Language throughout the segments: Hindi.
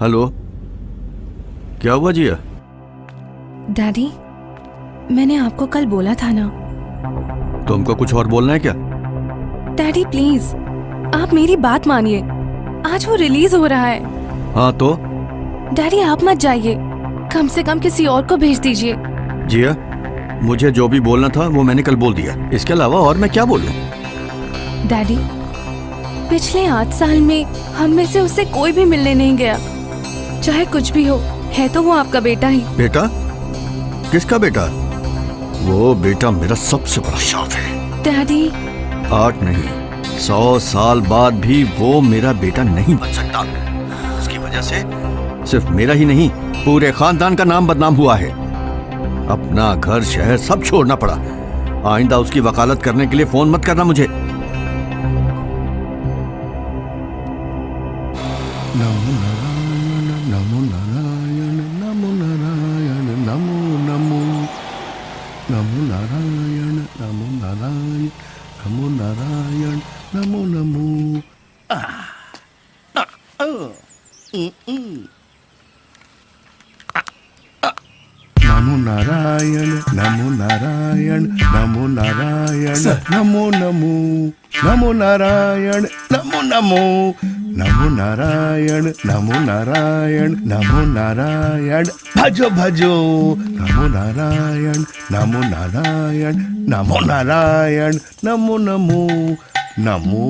हेलो, क्या हुआ जिया? डैडी, मैंने आपको कल बोला था ना। तुमको कुछ और बोलना है क्या? डैडी प्लीज, आप मेरी बात मानिए। आज वो रिलीज हो रहा है। हाँ तो? डैडी आप मत जाइए, कम से कम किसी और को भेज दीजिए। जिया, मुझे जो भी बोलना था वो मैंने कल बोल दिया। इसके अलावा और मैं क्या बोलूं? डैडी, पिछले 8 साल में हम में से उससे कोई भी मिलने नहीं गया। चाहे कुछ भी हो, है तो वो आपका बेटा ही। बेटा? किसका बेटा? वो बेटा मेरा सबसे बड़ा शौक है। डैडी 8 नहीं, 100 साल बाद भी वो मेरा बेटा नहीं बन सकता। उसकी वजह से सिर्फ मेरा ही नहीं, पूरे खानदान का नाम बदनाम हुआ है। अपना घर शहर सब छोड़ना पड़ा। आइंदा उसकी वकालत करने के लिए फोन मत करना मुझे। नमो नारायण नमो नारायण नमो नारायण नमो नमो नमो नारायण नमो नारायण नमो नारायण नमो नमो। नमो नारायण नमो नारायण नमो नारायण नमो नमो नमो नारायण नमो नमो नमो नारायण नमो नारायण नमो नारायण भजो भजो नमो नारायण नमो नारायण नमो नारायण नमो नमो नमो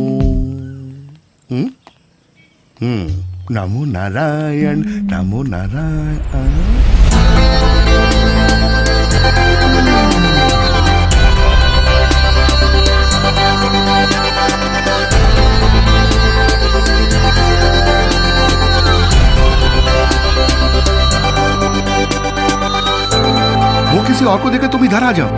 नमो नारायण नमो नारायण। वो किसी और को देकर तुम इधर आ जाओ।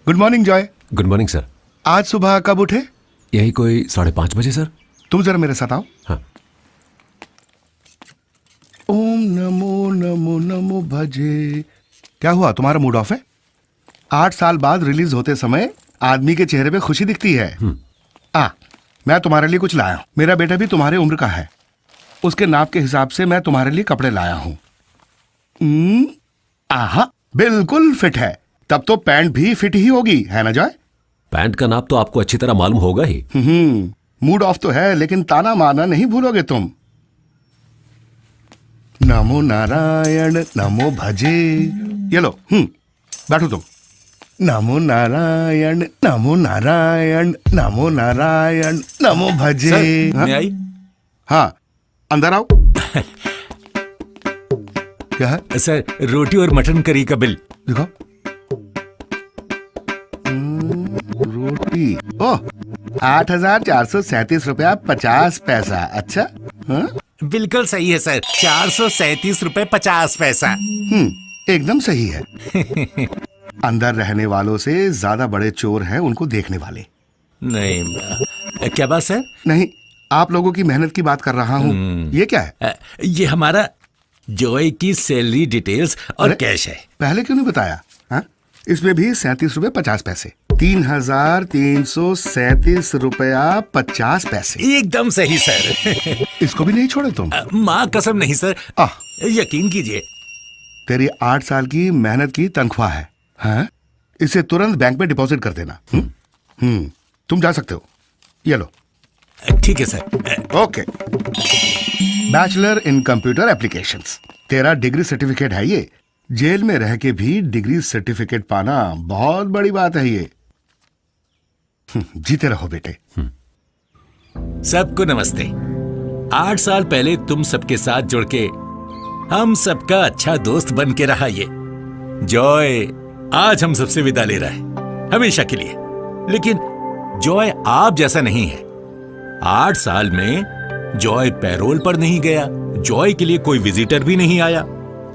Good morning Joy. Good morning sir. आज सुबह कब उठे? यही कोई 5:30 बजे सर। तुम जरा मेरे साथ आओ। हाँ। ओम नमो नमो नमो भजे। क्या हुआ, तुम्हारा मूड ऑफ है? 8 साल बाद रिलीज होते समय आदमी के चेहरे पे खुशी दिखती है। मैं तुम्हारे लिए कुछ लाया हूं। मेरा बेटा भी तुम्हारे उम्र का है। उसके नाप के हिसाब से मैं तुम्हारे लिए कपड़े लाया हूं। आहा, बिल्कुल फिट है। तब तो पैंट भी फिट ही होगी, है ना जॉय? पैंट का नाप तो आपको अच्छी तरह मालूम होगा ही। मूड ऑफ तो है, लेकिन ताना मारना नहीं भूलोगे तुम। नमो नारायण नमो भजे। ये लो, बैठो तुम। नमो नारायण नमो नारायण नमो नारायण नमो भजे। मैं आई? हाँ, अंदर आओ। क्या है सर? रोटी और मटन करी का बिल। देखो। रोटी, ओह, 8,437 रुपया 50 पैसा। अच्छा, हाँ? बिल्कुल सही है सर, 437 रुपए 50 पैसा। एकदम सही है। अंदर रहने वालों से ज्यादा बड़े चोर हैं उनको देखने वाले। नहीं, क्या बात सर? नहीं, आप लोगों की मेहनत की बात कर रहा हूँ। ये क्या है? ये हमारा जॉय की सैलरी डिटेल्स और कैश है। पहले क्यों नहीं बताया? हाँ? इसमें भी 37 रुपए 50 पैसे। 3,337 रुपया 50 पैसे। एकदम सही सर। इसको भी नहीं छोड़े तुम? माँ कसम नहीं सर, यकीन कीजिए। तेरी 8 साल की मेहनत की तनख्वाह है। हाँ? इसे तुरंत बैंक में डिपॉजिट कर देना। तुम जा सकते हो। ये लो। ठीक है sir. Okay. Bachelor in computer applications. तेरा डिग्री सर्टिफिकेट है ये। जेल में रह के भी डिग्री सर्टिफिकेट पाना बहुत बड़ी बात है ये। जीते रहो बेटे। सबको नमस्ते। 8 साल पहले तुम सबके साथ जुड़ के हम सबका अच्छा दोस्त बन के रहा ये जॉय आज हम सबसे विदा ले रहा है, हमेशा के लिए। लेकिन जॉय आप जैसा नहीं है। 8 साल में जॉय पैरोल पर नहीं गया, जॉय के लिए कोई विजिटर भी नहीं आया।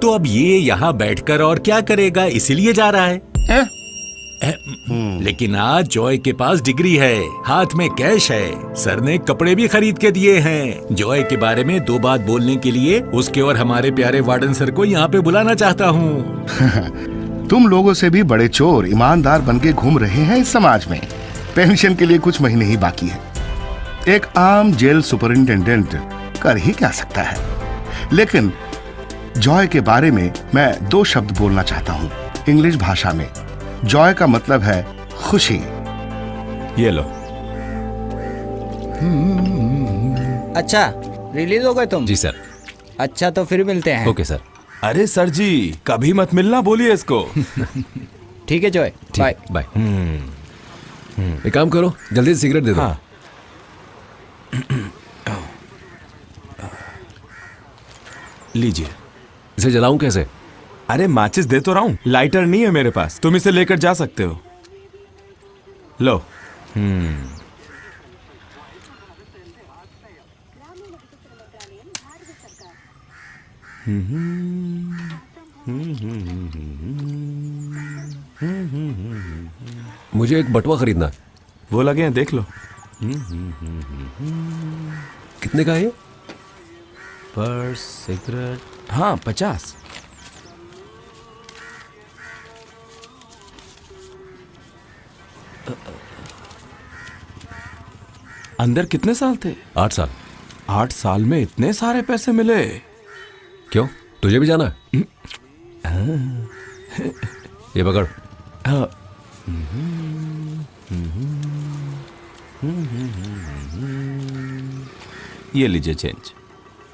तो अब ये यहाँ बैठकर और क्या करेगा, इसीलिए जा रहा है। लेकिन आज जॉय के पास डिग्री है, हाथ में कैश है, सर ने कपड़े भी खरीद के दिए हैं। जॉय के बारे में 2 बात बोलने के लिए उसके और हमारे प्यारे वार्डन सर को यहाँ पे बुलाना चाहता हूँ। तुम लोगों से भी बड़े चोर ईमानदार बन के घूम रहे हैं इस समाज में। पेंशन के लिए कुछ महीने ही बाकी है। एक आम जेल सुपरिंटेंडेंट कर ही क्या सकता है। लेकिन जॉय के बारे में मैं 2 शब्द बोलना चाहता हूँ इंग्लिश भाषा में। जॉय का मतलब है खुशी। ये लो। अच्छा, रिलीज हो गए तुम? जी सर। अच्छा, तो फिर मिलते हैं। Okay sir. अरे सर जी, कभी मत मिलना बोलिए इसको। ठीक है जॉय, बाय। बाय। एक काम करो, जल्दी से सिगरेट दे दो। हाँ। लीजिए। इसे जलाऊं कैसे? अरे माचिस दे तो रहा हूं, लाइटर नहीं है मेरे पास, तुम इसे लेकर जा सकते हो। लो। मुझे एक बटुआ खरीदना है। वो लगे हैं, देख लो। कितने का है ये? पर्स, सिगरेट, हाँ 50। अंदर कितने साल थे? 8 साल। 8 साल में इतने सारे पैसे मिले? क्यों, तुझे भी जाना है? ये पकड़। हाँ। ये लीजिए चेंज।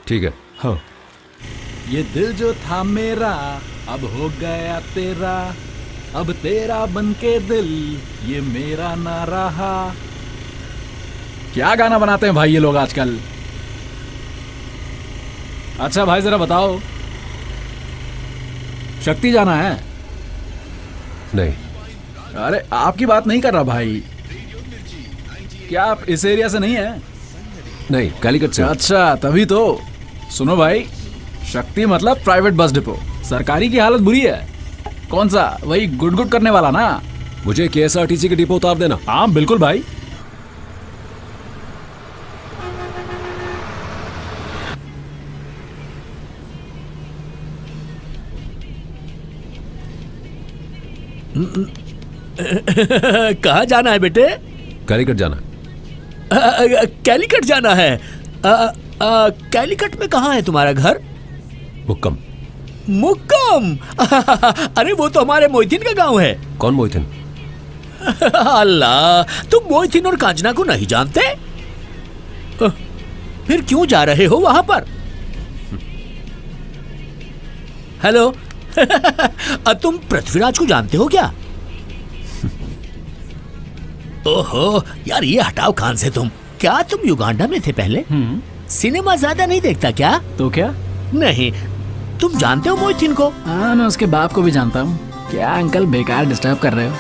ठीक है। हाँ। ये दिल जो था मेरा अब हो गया तेरा, अब तेरा बनके दिल ये मेरा ना रहा। क्या गाना बनाते हैं भाई ये लोग आजकल। अच्छा भाई जरा बताओ, शक्ति जाना है? नहीं। अरे आपकी बात नहीं कर रहा भाई। क्या आप इस एरिया से नहीं है? नहीं, कालीकट से। अच्छा तभी तो। सुनो भाई, शक्ति मतलब प्राइवेट बस डिपो, सरकारी की हालत बुरी है। कौन सा, वही गुड गुड करने वाला ना? मुझे KSRTC के डिपो उतार देना। हाँ बिल्कुल भाई। कहाँ जाना है बेटे? कालीकट जाना। कैलीकट जाना है? कैलीकट में कहाँ है तुम्हारा घर? हुक्म। मुक्कम। अरे वो तो हमारे मोहिथिन का गांव है। कौन मोहिथिन? अल्लाह, तुम मोहिथिन और कांचना को नहीं जानते? फिर क्यों जा रहे हो वहां पर? हेलो। तुम पृथ्वीराज को जानते हो क्या? ओहो यार, ये हटाओ कान से तुम। क्या तुम युगांडा में थे पहले? सिनेमा ज्यादा नहीं देखता क्या? तो क्या? नहीं। तुम जानते हो मोहिथिन को? हाँ, मैं उसके बाप को भी जानता हूँ। क्या अंकल बेकार डिस्टर्ब कर रहे हो?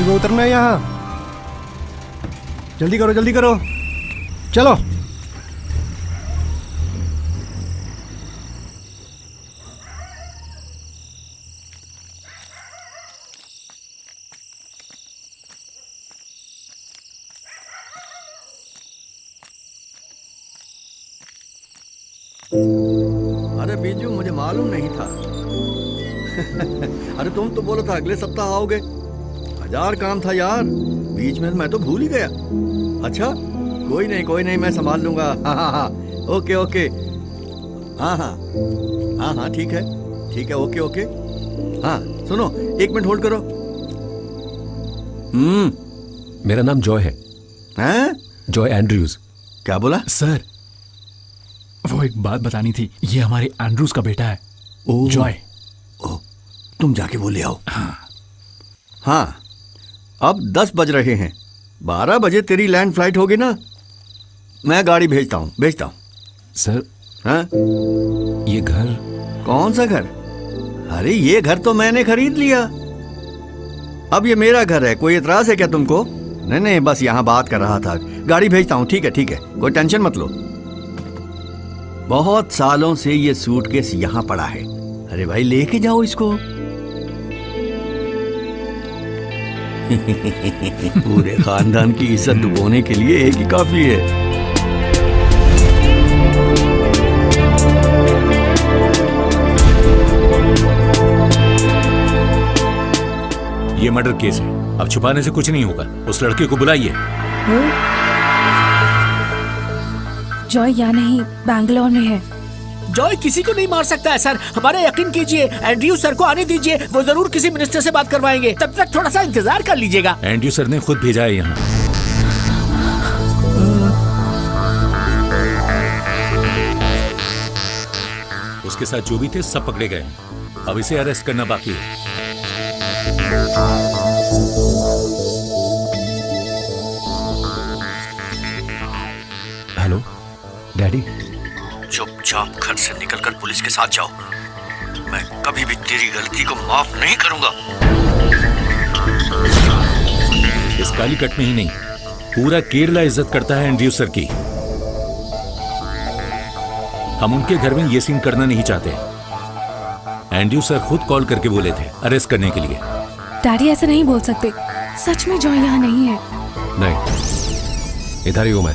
किसी को उतरना है यहाँ? जल्दी करो, जल्दी करो, चलो। अरे बीजू, मुझे मालूम नहीं था। अरे तुम तो बोला था अगले सप्ताह आओगे। 1000 काम था यार, बीच में मैं तो भूल ही गया। अच्छा, कोई नहीं, मैं संभाल लूंगा। हाँ, ओके ओके, हाँ, ठीक है, ओके। हाँ सुनो, 1 मिनट होल्ड करो। मेरा नाम जॉय है, हैं? Joy Andrews. क्या बोला? सर, वो एक बात बतानी थी। ये हमारे एंड्रूज का बेटा है, जॉय। तुम जाके वो ले आओ। हाँ, अब 10 बज रहे हैं। 12 बजे तेरी लैंड फ्लाइट होगी ना? मैं गाड़ी भेजता हूँ। सर, हाँ? ये घर? कौन सा घर? अरे ये घर तो मैंने खरीद लिया। अब ये मेरा घर है। कोई एतराज है क्या तुमको? नहीं, बस यहाँ बात कर रहा था। गाड़ी भेजता हूँ, ठीक है, कोई टेंशन मत लो। बहुत सालों से ये सूटकेस यहाँ पड़ा है। अरे भाई, लेके जाओ इसको। पूरे खानदान की इज्जत डुबोने के लिए एक ही काफी है। ये मर्डर केस है, अब छुपाने से कुछ नहीं होगा। उस लड़के को बुलाइए। जॉय यहाँ नहीं, बैंगलोर में है। जॉय किसी को नहीं मार सकता है सर, हमारा यकीन कीजिए। एंड्रयू सर को आने दीजिए, वो जरूर किसी मिनिस्टर से बात करवाएंगे। तब तक थोड़ा सा इंतजार कर लीजिएगा। एंड्रयू सर ने खुद भेजा है यहाँ। उसके साथ जो भी थे सब पकड़े गए हैं। अब इसे अरेस्ट करना बाकी है। Hello daddy. चुपचाप घर से निकलकर पुलिस के साथ जाओ। मैं कभी भी तेरी गलती को माफ नहीं करूंगा। इस कालीकट में ही नहीं, पूरा केरला इज्जत करता है एंड्रयू सर की। हम उनके घर में ये सीन करना नहीं चाहते। एंड्रयू सर खुद कॉल करके बोले थे अरेस्ट करने के लिए। डैडी ऐसा नहीं बोल सकते। सच में जॉय यहाँ नहीं है। नहीं, इधर ही हूं मैं।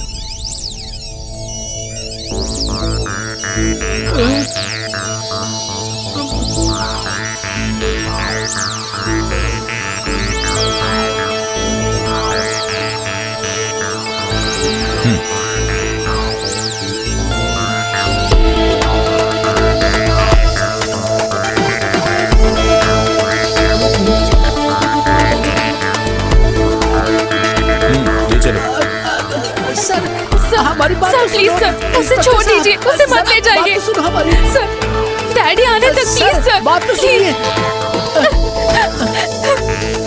हमारी बात सर प्लीज सर, उसे छोड़ दीजिए, उसे मत ले जाइए। सुनो हमारी। सर, डैडी आने तक प्लीज सर। बात तो सुनिए।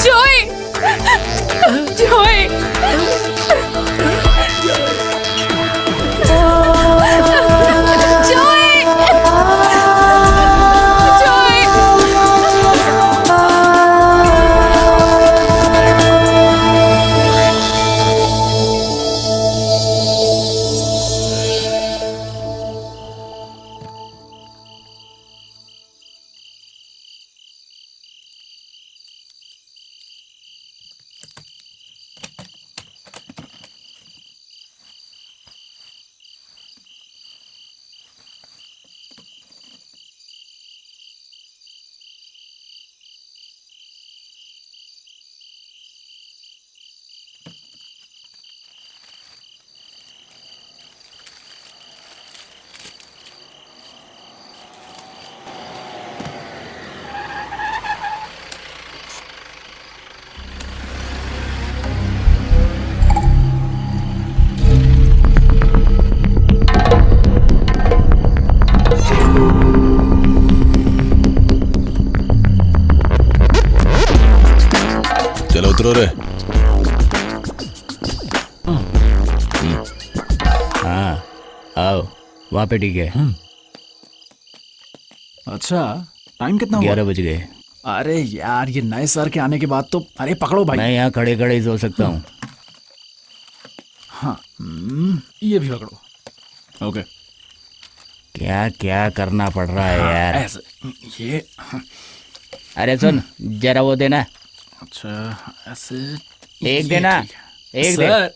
जॉय, जॉय, चलो उतरो रे। हाँ आओ, वहाँ पे ठीक है। अच्छा, टाइम कितना हुआ? 11 बज गए। अरे यार ये नए सर के आने के बाद तो अरे पकड़ो भाई। मैं यहाँ खड़े खड़े ही सो सकता हूँ। हाँ ये भी पकड़ो। ओके क्या क्या करना पड़ रहा है यार। ऐसे ये अरे सुन जरा वो देना। अच्छा ऐसे एक ये देना, ठीक है। एक दे। सर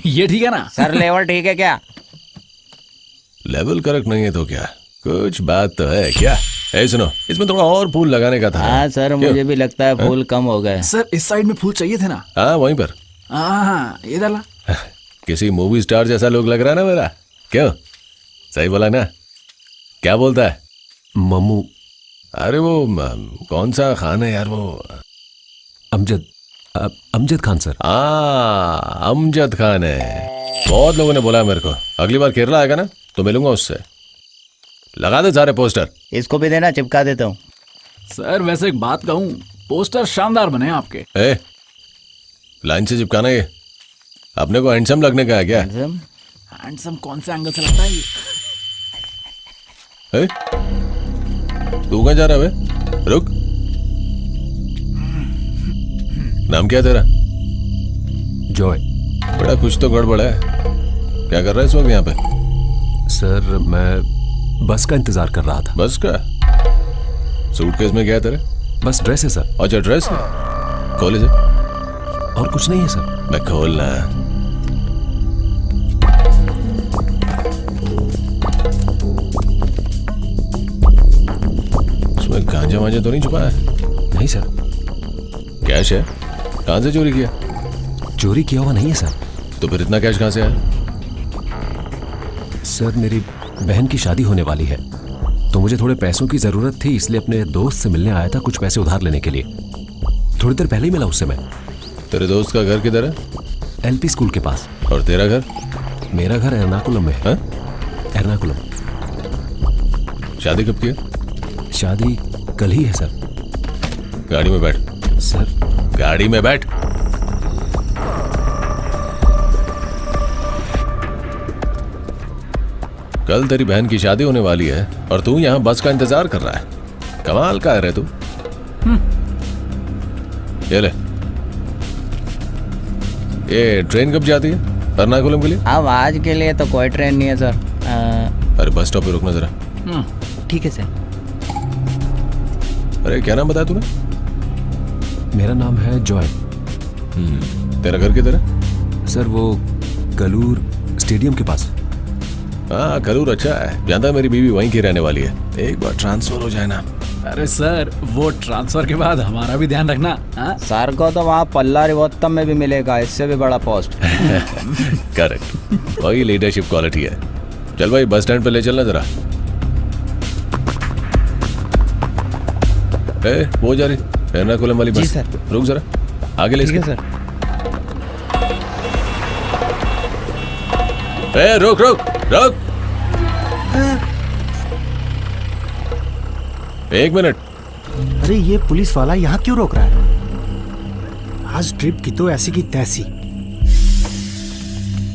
ये ठीक है ना? सर लेवल ठीक है क्या? लेवल करेक्ट नहीं है तो क्या, कुछ बात तो है क्या? ए सुनो, इसमें थोड़ा और फूल लगाने का था। हाँ सर मुझे भी लगता है फूल कम हो गए। सर इस साइड में फूल चाहिए थे ना? हाँ वहीं पर। हाँ ये डाला। किसी मूवी स्टार जैसा लोग लग रहा है ना मेरा, क्यों? सही बोला ना? क्या बोलता है? मम्मू। अरे वो कौन सा खान है यार वो? अमजद खान सर। हाँ अमजद खान है। बहुत लोगों ने बोला मेरे को, अगली बार केरला आएगा ना तो मिलूंगा उससे। लगा दे सारे पोस्टर। इसको भी देना, चिपका देता हूँ। सर वैसे एक बात कहूँ, पोस्टर शानदार बने हैं आपके। ए लाइन से चिपकाना ये, अपने को हैंडसम लगने का है क्या? हैंडसम कौन से एंगल से लगता है ये? ए? तू कहाँ जा रहा है? रुक। नाम क्या है तेरा? जॉय। बड़ा कुछ तो गड़बड़ है। क्या कर रहा है इस वक्त यहाँ पे? सर मैं बस का इंतजार कर रहा था। बस का? सूटकेस में क्या है तेरे? बस ड्रेस है सर। अच्छा ड्रेस है, खोल इसे। और कुछ नहीं है सर। मैं खोलना। उसमें गांजा वांजा तो नहीं छुपा है? नहीं सर। कैश है? कहाँ से चोरी किया? चोरी किया हुआ नहीं है सर। तो फिर इतना कैश कहाँ से आया? सर मेरी बहन की शादी होने वाली है तो मुझे थोड़े पैसों की जरूरत थी, इसलिए अपने दोस्त से मिलने आया था कुछ पैसे उधार लेने के लिए। थोड़ी देर पहले ही मिला उससे मैं। तेरे दोस्त का घर किधर है? एलपी स्कूल के पास। और तेरा घर? मेरा घर एर्नाकुलम में है। एर्नाकुलम। शादी कब की है? शादी कल ही है सर। गाड़ी में बैठ। सर गाड़ी में बैठ। कल तेरी बहन की शादी होने वाली है और तू यहाँ बस का इंतजार कर रहा है। कमाल का है रे तू। ये ले। ये ट्रेन कब जाती है एर्नाकुलम के लिए? अब आज के लिए तो कोई ट्रेन नहीं है सर। अरे बस स्टॉप पे रुकना जरा। ठीक है सर। अरे क्या नाम बताया तूने? मेरा नाम है जॉय। तेरा घर किधर है? सर वो कलूर स्टेडियम के पास। हाँ कलूर अच्छा है, जानता मेरी बीवी वहीं की रहने वाली है। एक बार ट्रांसफर हो जाए ना। अरे सर वो ट्रांसफर के बाद हमारा भी ध्यान रखना। सर को तो वहाँ पल्ला रिवोत्तम में भी मिलेगा, इससे भी बड़ा पोस्ट। करेक्ट, वही लीडरशिप क्वालिटी है। चल भाई बस स्टैंड पे ले चलना जरा। वो जा रही एर्नाकुलम वाली बस। जी सर। रुक जरा, आगे ले। ठीक है सर। रुक रुक रुक। 1 मिनट। अरे ये पुलिस वाला यहाँ क्यों रोक रहा है? आज ट्रिप की तो ऐसी की तैसी।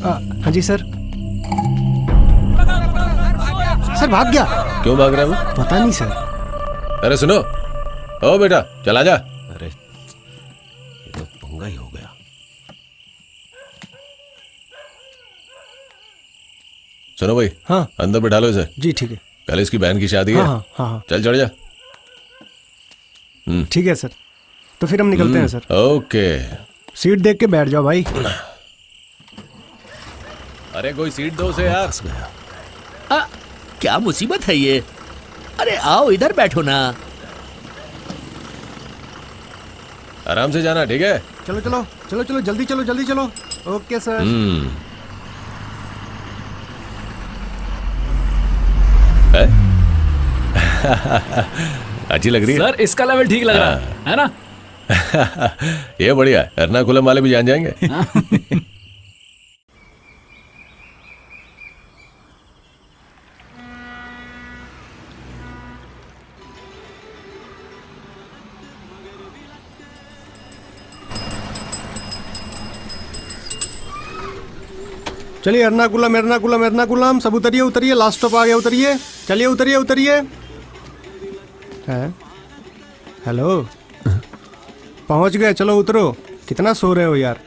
हाँ जी सर। सर भाग गया। क्यों भाग रहा है वो? पता नहीं सर। अरे सुनो, ओ बेटा चला जा। अरे ये तो पंगा ही हो गया। सुनो भाई। हाँ अंदर बैठा लो इसे। जी ठीक है। कल इसकी बहन की शादी है। हाँ हाँ चल चढ़ जा। ठीक है सर, तो फिर हम निकलते हैं सर। ओके। सीट देख के बैठ जाओ भाई। अरे कोई सीट दो उसे यार। क्या मुसीबत है ये? अरे आओ इधर बैठो ना। आराम से जाना, ठीक है? चलो चलो चलो चलो जल्दी चलो जल्दी चलो। Okay sir. अच्छी लग रही है सर इसका लेवल ठीक लग रहा है ना? ये बढ़िया है, एर्नाकुलम वाले भी जान जाएंगे। चलिए एर्नाकुलम एर्नाकुलम एर्नाकुलम, सब उतरिए उतरिए, लास्ट स्टॉप आ गया, उतरिए। चलिए उतरिए उतरिए। है हेलो, पहुंच गए, चलो उतरो। कितना सो रहे हो यार?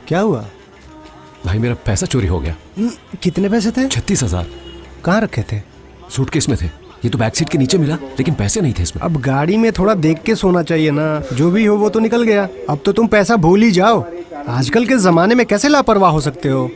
क्या हुआ भाई? मेरा पैसा चोरी हो गया। कितने पैसे थे? 36,000। कहाँ रखे थे? सूटकेस में थे। ये तो बैक सीट के नीचे मिला, लेकिन पैसे नहीं थे इसमें। अब गाड़ी में थोड़ा देख के सोना चाहिए ना। जो भी हो वो तो निकल गया। अब तो तुम पैसा भूल ही जाओ। आजकल के जमाने में कैसे लापरवाह हो सकते हो?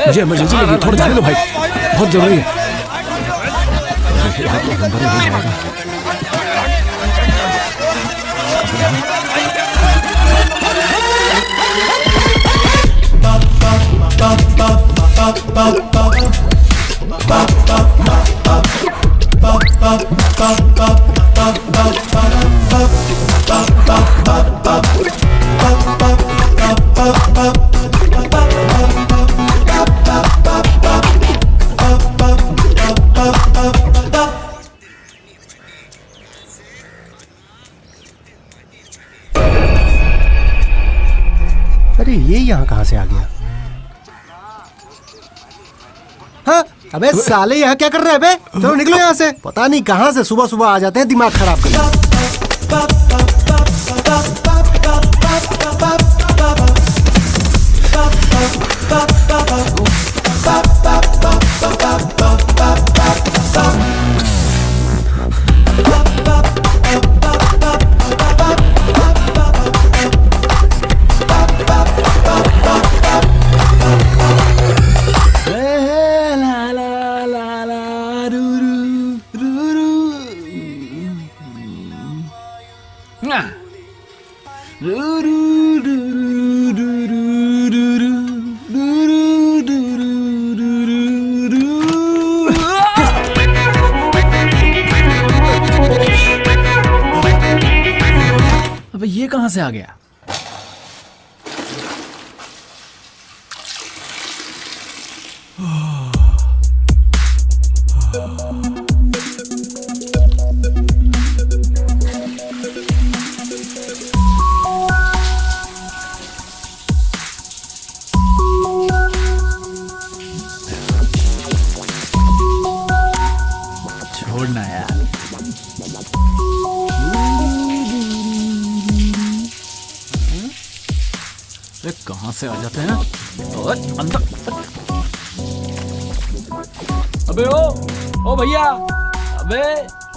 मुझे इमरजेंसी लगी, थोड़ा जाने दो भाई, बहुत जरूरी है। यार, तो नंबर ही नहीं आएगा। अरे ये यहाँ कहाँ से आ गया? हाँ, अबे साले यहाँ क्या कर रहे हैं बे? चलो निकलो यहाँ से। पता नहीं कहाँ से सुबह सुबह आ जाते हैं दिमाग खराब करने। अबे ये कहां से आ गया? छोड़ना यार। कहां से आ जाते हैं? और अंदर। अबे ओ भैया, अबे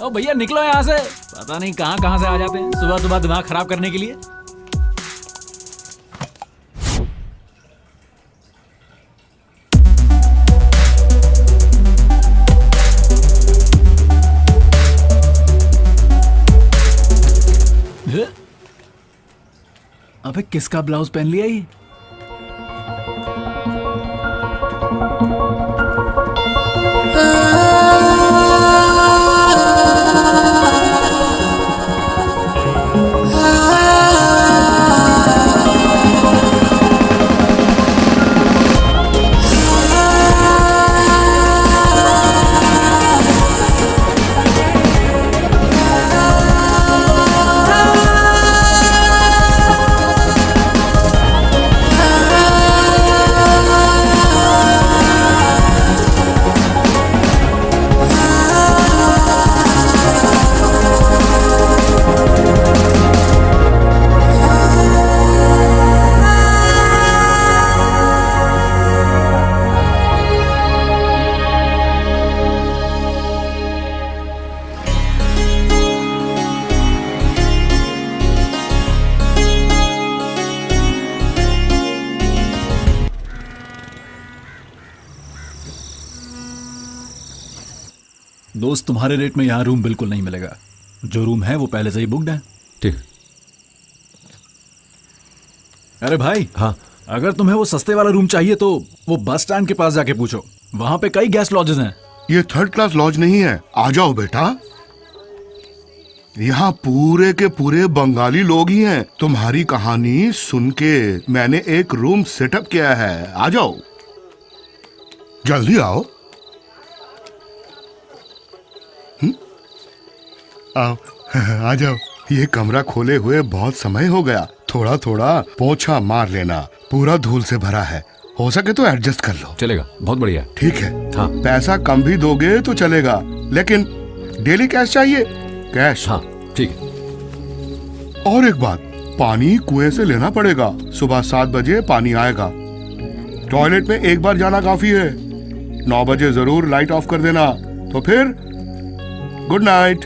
ओ भैया निकलो यहाँ से। पता नहीं कहां से आ जाते हैं सुबह सुबह दिमाग खराब करने के लिए। अबे किसका ब्लाउज पहन लिया ये? दोस्त, तुम्हारे रेट में यहाँ रूम बिल्कुल नहीं मिलेगा। जो रूम है वो पहले से ही बुकड है। ठीक। अरे भाई, हाँ, अगर तुम्हें वो सस्ते वाला रूम चाहिए तो वो बस स्टैंड के पास जाके पूछो, वहां पे कई गेस्ट लॉजेस हैं। ये 3rd क्लास लॉज नहीं है, आ जाओ बेटा। यहाँ पूरे के पूरे बंगाली लोग ही हैं। तुम्हारी कहानी सुन के मैंने एक रूम सेटअप किया है। आ जाओ, जल्दी आओ। आओ, आ जाओ। ये कमरा खोले हुए बहुत समय हो गया। थोड़ा थोड़ा पोछा मार लेना, पूरा धूल से भरा है। हो सके तो एडजस्ट कर लो। चलेगा, बहुत बढ़िया। ठीक है। हाँ। पैसा कम भी दोगे तो चलेगा, लेकिन डेली कैश चाहिए। कैश। हाँ, ठीक है। और एक बात, पानी कुएं से लेना पड़ेगा। सुबह 7 बजे पानी आएगा। टॉयलेट में एक बार जाना काफी है। 9 बजे जरूर लाइट ऑफ कर देना। तो फिर गुड नाइट।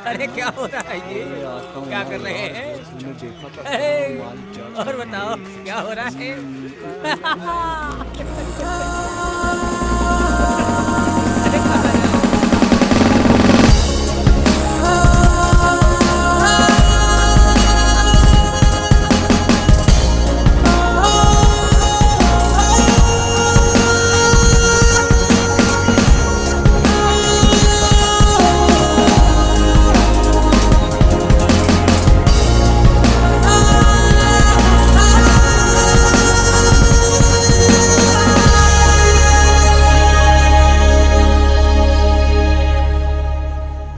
अरे क्या हो रहा है ये? क्या कर रहे हैं? और बताओ क्या हो रहा है?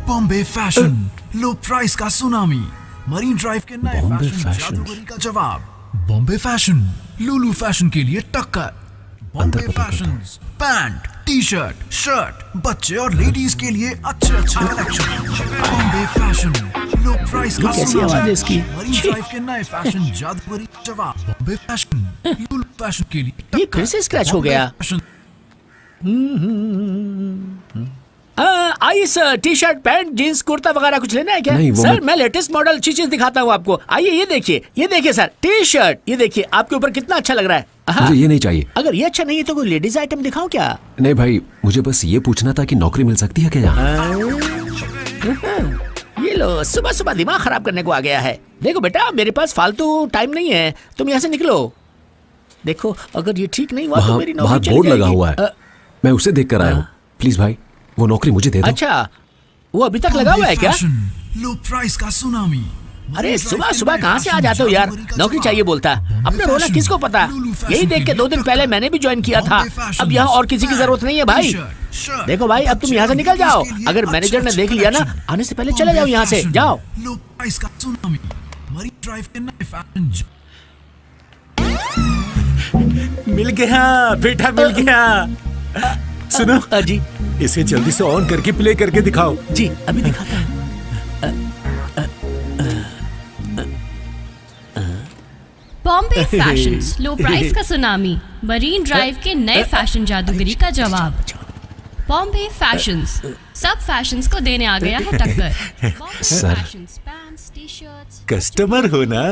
बॉम्बे फैशन, लो प्राइस का सुनामी, मरीन ड्राइव के नए बॉम्बे फैशन फैशन। जादूगरी का जवाब। बॉम्बे फैशन, लुलु फैशन के लिए टक्कर। अंदर पता करता हूँ। पैंट, टी शर्ट, शर्ट, बच्चे और लेडीज के लिए अच्छे अच्छे कलेक्शन। बॉम्बे फैशन, लो प्राइस का कैसी आवाज है इसकी? मरीन ड्राइव के नए फैशन जादूगरी जवाब। बॉम्बे फैशन, लो फैशन के लिए ये फिर से स्क्रैच हो गया। फैशन। आइए sir, T shirt, pant, jeans, kurta वगैरह कुछ लेना है क्या? नहीं, वो सर मैं लेटेस्ट मॉडल अच्छी चीज दिखाता हूँ आपको। आइए ये देखिए सर, टी शर्ट, ये देखिए आपके ऊपर कितना अच्छा लग रहा है। हाँ। मुझे ये नहीं चाहिए। अगर ये अच्छा नहीं है तो कोई लेडीज आइटम दिखाऊं क्या? नहीं भाई, मुझे बस ये पूछना था कि नौकरी मिल सकती है क्या यहाँ? ये लो, सुबह सुबह दिमाग खराब करने को आ गया है। देखो बेटा, मेरे पास फालतू टाइम नहीं है, तुम यहाँ से निकलो। देखो अगर ये ठीक नहीं हुआ तो मेरी नौकरी वहाँ चली बोर्ड लगा जाएगी। हुआ है, मैं उसे देख कर आया हूँ। प्लीज भाई, वो नौकरी मुझे दे दो। अच्छा, वो अभी तक लगा हुआ है क्या? लो प्राइस का सुनामी। अरे सुबह सुबह कहाँ से आ जाते हो यार? नौकरी चाहिए बोलता है, अपने रोना किसको पता? यही देख के 2 दिन पहले मैंने भी ज्वाइन किया था। अब यहाँ और किसी की जरूरत नहीं है भाई। देखो भाई, अब तुम यहाँ से निकल जाओ। अगर मैनेजर ने देख लिया ना, आने से पहले चले जाओ यहाँ से, जाओ। लो प्राइस का सुनामी, मरीन ड्राइव के नए फैशन। मिल गया बेटा, मिल गया। सुनो जी इसे जल्दी से ऑन करके प्ले करके दिखाओ। जी अभी दिखाता हूँ। बॉम्बे फैशंस, लो प्राइस का सुनामी, मरीन ड्राइव के नए फैशन जादूगरी का जवाब। बॉम्बे फैशंस, सब फैशंस को देने आ गया है टक्कर। Bombay sir. Fashions, pants, T-shirts, customer हो ना?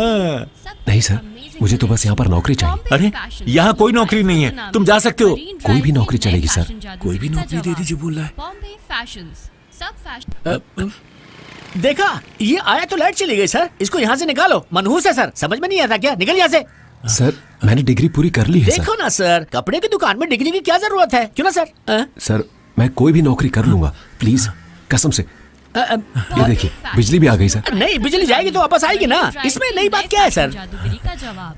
नहीं सर, मुझे तो बस यहाँ पर नौकरी चाहिए। अरे यहाँ कोई नौकरी नहीं है, तुम जा सकते हो। कोई भी नौकरी चलेगी सर। कोई भी नौकरी दे दीजिए बोल रहा है। बॉम्बे फैशंस, सब फैशन। देखा, ये आया तो लाइट चली गई सर। इसको यहाँ से निकालो, मनहूस है सर, समझ में नहीं आता क्या? निकल यहाँ से। सर मैंने डिग्री पूरी कर ली है सर। देखो ना सर, कपड़े की दुकान में डिग्री की क्या जरूरत है? क्यों ना सर? सर मैं कोई भी नौकरी कर लूंगा, प्लीज कसम से। ये देखिए, बिजली भी आ गई सर। नहीं, बिजली जाएगी तो वापस आएगी ना। इसमें नई बात क्या है सर? जादूगरी का जवाब।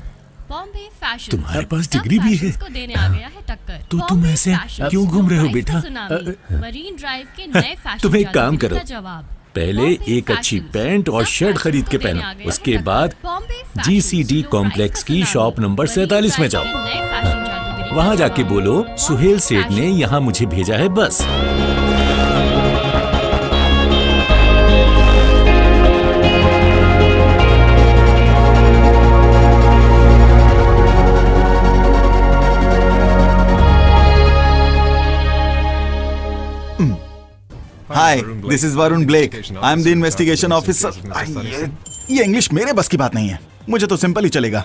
बॉम्बे फैशन, तुम्हारे पास डिग्री भी है? को देने आ गया है टक्कर। तो तुम बॉम्बे ऐसे फैशंस, क्यों घूम रहे हो लो प्राइस का बेटा? सुनामी, मरीन ड्राइव के नए फैशन तुम एक काम जादूगरी करो, का जवाब। पहले बॉम्बे एक अच्छी फैशंस, पैंट और सब शर्ट फैशंस खरीद के को देने पहनो। आ गया है उसके टक्कर। बाद बॉम्बे फैशंस, GCD लो कॉम्प्लेक्स प्राइस का की सुनामी, शॉप नंबर मरीन 47 में ड्राइव जाओ। के नए फैशन जादूगरी का वहाँ जाके जवाब। बोलो सुहेल सेठ ने यहाँ मुझे भेजा है बस। Hi, this is Varun Blake. I am the investigation officer. ये इंग्लिश मेरे बस की बात नहीं है, मुझे तो सिंपल ही चलेगा।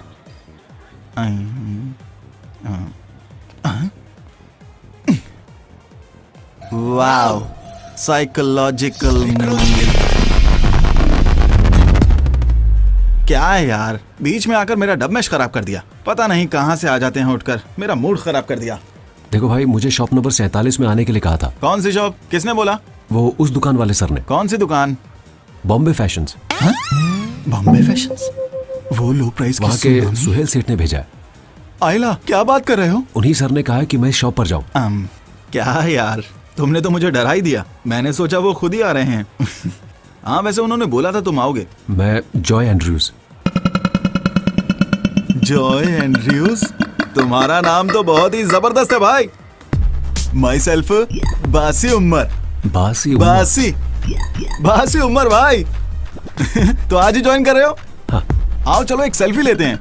Wow, psychological. क्या है यार, बीच में आकर मेरा डबमेश खराब कर दिया। पता नहीं कहाँ से आ जाते हैं उठकर, मेरा मूड खराब कर दिया। देखो भाई, मुझे शॉप नंबर 47 में आने के लिए कहा था। कौन सी शॉप? किसने बोला? वो उस दुकान वाले सर ने। कौन सी दुकान? बॉम्बे फैशंस। बॉम्बे फैशंस? वो लो प्राइस वहाँ के सुहेल सेठ ने भेजा है। आइला, क्या बात कर रहे हो? उन्हीं सर ने कहा है कि मैं शॉप पर जाऊँ। क्या यार, तुमने तो मुझे डरा ही दिया। मैंने सोचा वो खुद ही आ रहे हैं। हाँ, वैसे उन्होंने बोला था तुम आओगे। मैं जॉय एंड्रयूज। Joy Andrews? तुम्हारा नाम तो बहुत ही जबरदस्त है भाई। माई सेल्फ बासी उमर। बासी बासी उमर भाई। तो आज ही ज्वाइन कर रहे हो? हाँ। आओ चलो एक सेल्फी लेते हैं।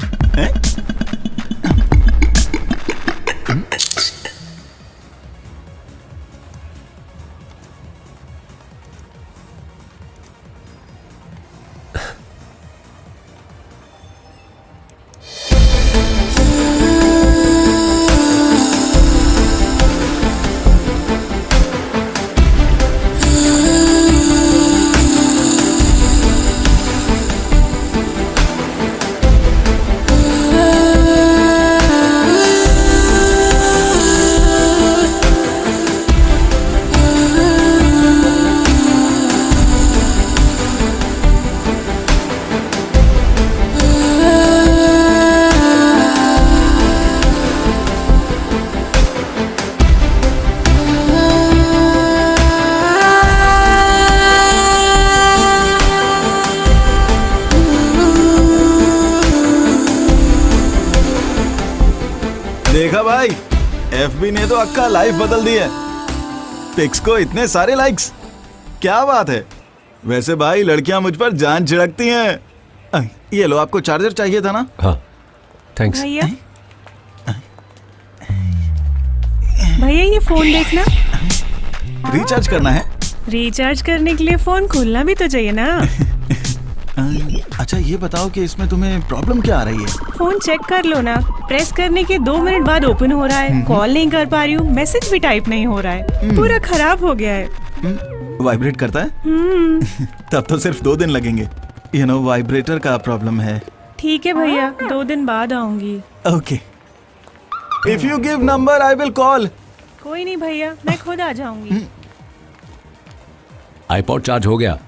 सेल्फी ने तो अक्का लाइफ बदल दी है। पिक्स को इतने सारे लाइक्स, क्या बात है। वैसे भाई लड़कियां मुझ पर जान छिड़कती हैं। ये लो, आपको चार्जर चाहिए था ना? हाँ थैंक्स। भैया भैया ये फोन देखना। रिचार्ज करना है? रिचार्ज करने के लिए फोन खोलना भी तो चाहिए ना। अच्छा ये बताओ कि इसमें तुम्हें प्रॉब्लम क्या आ रही है? फोन चेक कर लो ना, प्रेस करने के 2 मिनट बाद ओपन हो रहा है, कॉल नहीं कर पा रही हूँ, मैसेज भी टाइप नहीं हो रहा है, पूरा खराब हो गया है। वाइब्रेट करता है? तब तो सिर्फ 2 दिन लगेंगे। यू नो वाइब्रेटर का प्रॉब्लम है। ठीक है भैया, 2 दिन बाद आऊंगी। Okay, if you give number I will call. कोई नहीं भैया, मैं खुद आ जाऊंगी। आईपॉड चार्ज हो गया?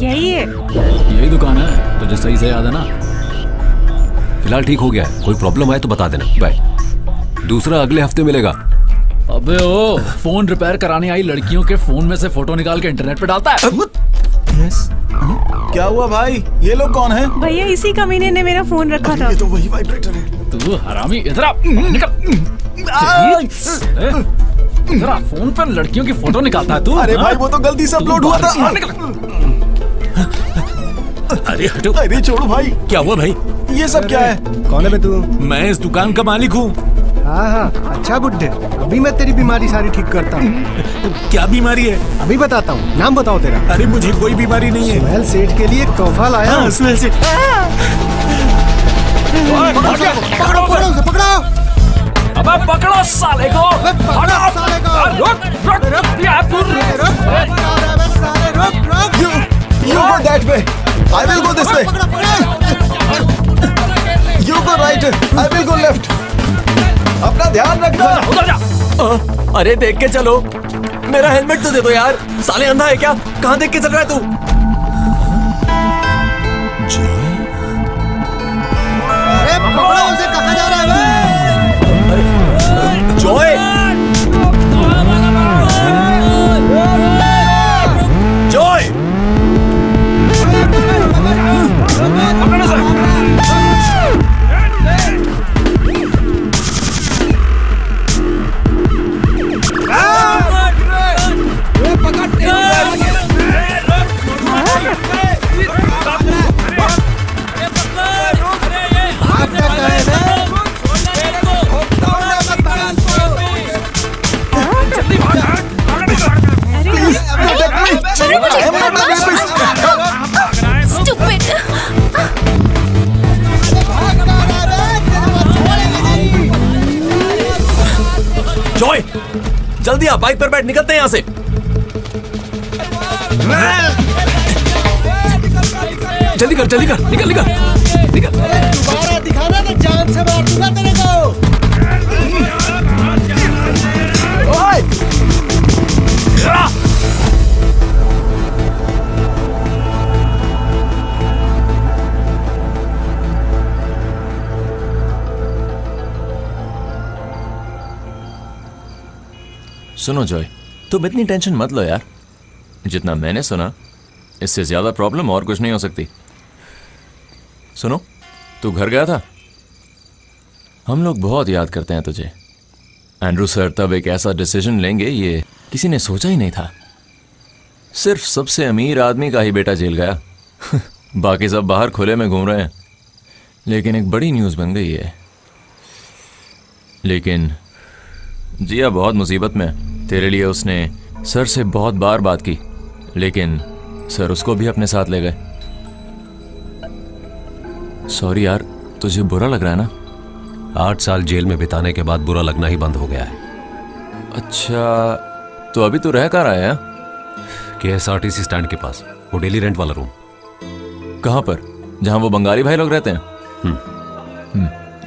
यही दुकान है, तुझे सही से याद है ना? फिलहाल ठीक हो गया है, कोई प्रॉब्लम आए तो बता देना। बाय। दूसरा अगले हफ्ते मिलेगा। अबे ओ, फोन रिपेयर कराने आई लड़कियों के फोन में से फोटो निकाल के इंटरनेट पे डालता है। क्या हुआ भाई? ये लोग कौन है? भैया इसी कमीने ने मेरा फोन रखा था। ये तो वही वाइब्रेटर है। तू हरामी, इधर आ, निकल। इधर आ, फोन पर लड़कियों की फोटो निकालता है तू? अरे भाई वो तो गलती से अपलोड हुआ था। अरे हटो। अरे छोड़ो भाई। क्या हुआ भाई? ये सब क्या है? कौन है बे तू? मैं इस दुकान का मालिक हूँ। हाँ हाँ, अच्छा बुड्ढे, अभी मैं तेरी बीमारी सारी ठीक करता हूँ। क्या बीमारी है? अभी बताता हूँ, नाम बताओ तेरा। अरे मुझे कोई बीमारी नहीं है। सुहेल सेठ के लिए एक तोहफा लाया। हाँ, सुहेल सेठ। पकड़ो पकड़ो उसे, पकड़ो। अबे पकड़ो साले को। पकड़ो साले को। रुक रुक रुक यार तू You go that way. I will go this way. You go right. I will go left. अपना ध्यान रखना। उधर जा। अरे देख के चलो, मेरा हेलमेट तो दे दो यार। साले अंधा है क्या? कहाँ देख के चल रहा है तू? अरे पकड़ो उसे, कहाँ जा रहा है? जॉय, जॉय, जॉय, जल्दी आ, बाइक पर बैठ, निकलते हैं यहाँ से। जल्दी कर, जल्दी कर, निकल निकल निकल। दोबारा दिखाना तो जान से मार दूंगा तेरे को। सुनो जॉय, तुम इतनी टेंशन मत लो यार। जितना मैंने सुना, इससे ज्यादा प्रॉब्लम और कुछ नहीं हो सकती। सुनो, तू घर गया था? हम लोग बहुत याद करते हैं तुझे। एंड्रू सर तब एक ऐसा डिसीजन लेंगे, ये किसी ने सोचा ही नहीं था। सिर्फ सबसे अमीर आदमी का ही बेटा जेल गया। बाकी सब बाहर खुले में घूम रहे हैं। लेकिन एक बड़ी न्यूज़ बन गई है। लेकिन जिया बहुत मुसीबत में है। तेरे लिए उसने सर से बहुत बार बात की, लेकिन सर उसको भी अपने साथ ले गए। सॉरी यार, तुझे बुरा लग रहा है ना? 8 साल जेल में बिताने के बाद बुरा लगना ही बंद हो गया है। अच्छा, तो अभी तू रह कहाँ रहा है? KSRTC स्टैंड के पास, वो डेली रेंट वाला रूम। कहाँ पर? जहाँ वो बंगाली भाई लोग रहते हैं?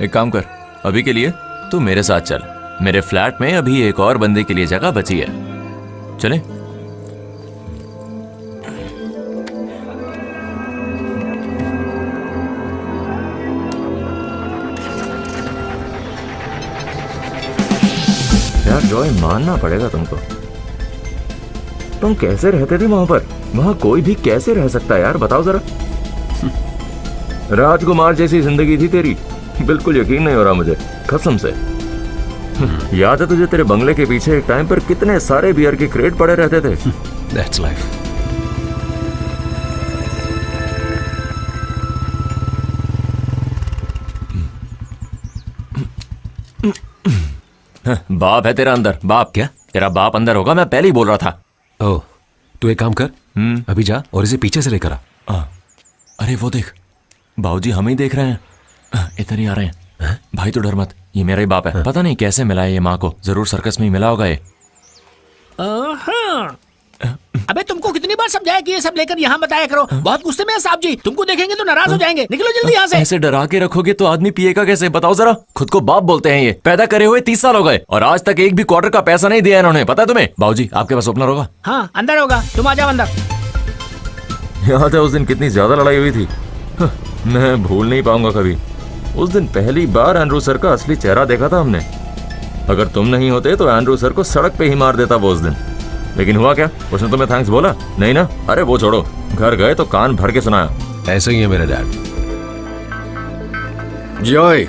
एक काम कर, अभी के लिए तू मेरे साथ चल। मेरे फ्लैट में अभी एक और बंदे के लिए जगह बची है। चले? यार जॉय, मानना पड़ेगा तुमको। तुम कैसे रहते थे वहां पर? वहां कोई भी कैसे रह सकता है यार, बताओ जरा। राजकुमार जैसी जिंदगी थी तेरी। बिल्कुल यकीन नहीं हो रहा मुझे, कसम से। याद है तुझे, तेरे बंगले के पीछे एक टाइम पर कितने सारे बियर के क्रेट पड़े रहते थे। That's life. बाप है तेरा अंदर, बाप। क्या? तेरा बाप अंदर होगा, मैं पहले ही बोल रहा था। ओह, तू एक काम कर, अभी जा और इसे पीछे से लेकर आ। अरे वो देख, बाबूजी हमें ही देख रहे हैं। इधर ही आ रहे हैं। भाई तो डर मत, ये मेरा ही बाप है। पता नहीं कैसे मिला है ये माँ को, जरूर सर्कस में ही मिला होगा ये। अबे तुमको कितनी बार समझाया कि ये सब लेकर यहाँ मत आया करो। बहुत गुस्से में है साहब जी, तुमको देखेंगे तो नाराज हो जाएंगे। निकलो जल्दी यहाँ से। ऐसे डरा के रखोगे तो आदमी पिएगा कैसे, बताओ जरा। खुद को बाप बोलते हैं ये, पैदा करे हुए 30 साल हो गए और आज तक एक भी क्वार्टर का पैसा नहीं दिया इन्होंने। पता है तुम्हें? बाबूजी आपके पास ओपनर होगा? हाँ अंदर होगा, तुम आ जाओ अंदर। याद है उस दिन कितनी ज्यादा लड़ाई हुई थी? मैं भूल नहीं पाऊंगा कभी। उस दिन पहली बार एंड्रू सर का असली चेहरा देखा था हमने। अगर तुम नहीं होते तो एंड्रू सर को सड़क पे ही मार देता वो उस दिन। लेकिन हुआ क्या? उसने तुम्हें थैंक्स बोला? नहीं ना? अरे वो छोड़ो, घर गए तो कान भर के सुनाया। ऐसे ही है मेरे डैड। जॉय,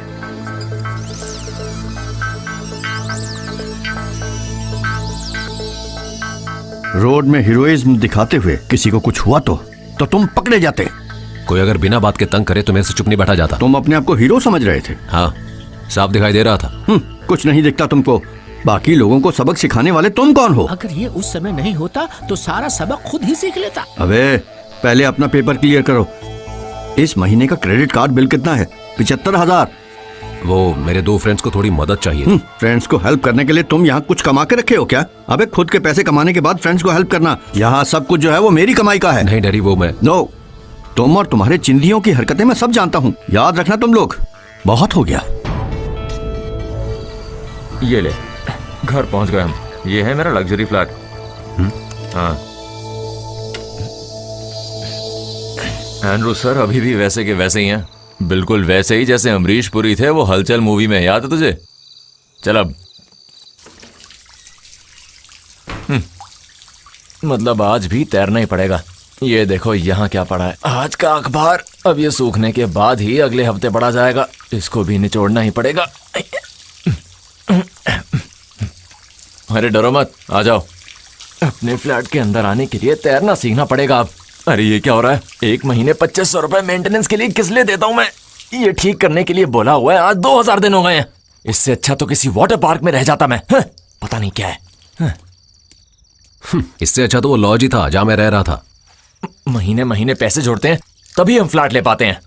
रोड में हीरोइज्म दिखाते हुए किसी को कुछ हुआ तो तुम पकड़े जाते। कोई अगर बिना बात के तंग करे तो मेरे से चुप नहीं बैठा जाता। तुम अपने आप को हीरो समझ रहे थे? हाँ, साफ दिखाई दे रहा था। कुछ नहीं दिखता तुमको। बाकी लोगों को सबक सिखाने वाले तुम कौन हो? अगर ये उस समय नहीं होता तो सारा सबक खुद ही सीख लेता। अबे पहले अपना पेपर क्लियर करो। इस महीने का क्रेडिट कार्ड बिल कितना है? 75,000। वो मेरे 2 फ्रेंड्स को थोड़ी मदद चाहिए। फ्रेंड्स को हेल्प करने के लिए तुम यहाँ कुछ कमा के रखे हो क्या? अबे खुद के पैसे कमाने के बाद फ्रेंड्स को हेल्प करना, यहाँ सब कुछ जो है वो मेरी कमाई का है। नहीं डैडी, वो मैं नो, तुम और तुम्हारे चिंदियों की हरकतें मैं सब जानता हूँ। याद रखना तुम लोग, बहुत हो गया। ये ले, घर पहुंच गए हम। ये है मेरा लग्जरी फ्लैट। हाँ, एंड्रू सर अभी भी वैसे के वैसे ही हैं, बिल्कुल वैसे ही जैसे अमरीश पुरी थे वो हलचल मूवी में। याद है तुझे? चल अब मतलब आज भी तैरना ही पड़ेगा। ये देखो यहाँ क्या पड़ा है, आज का अखबार। अब ये सूखने के बाद ही अगले हफ्ते पढ़ा जाएगा, इसको भी निचोड़ना ही पड़ेगा। अरे डरो मत, आ जाओ। अपने फ्लैट के अंदर आने के लिए तैरना सीखना पड़ेगा अब। अरे ये क्या हो रहा है? 1 महीने 2500 रुपए मेंटेनेंस के लिए किस लिए देता हूँ मैं? ये ठीक करने के लिए बोला हुआ है, आज 2000 दिन हो गए हैं। इससे अच्छा तो किसी वाटर पार्क में रह जाता मैं। पता नहीं क्या है। इससे अच्छा तो वो लॉज ही था जहां मैं रह रहा था। महीने महीने पैसे जोड़ते हैं तभी हम फ्लैट ले पाते हैं।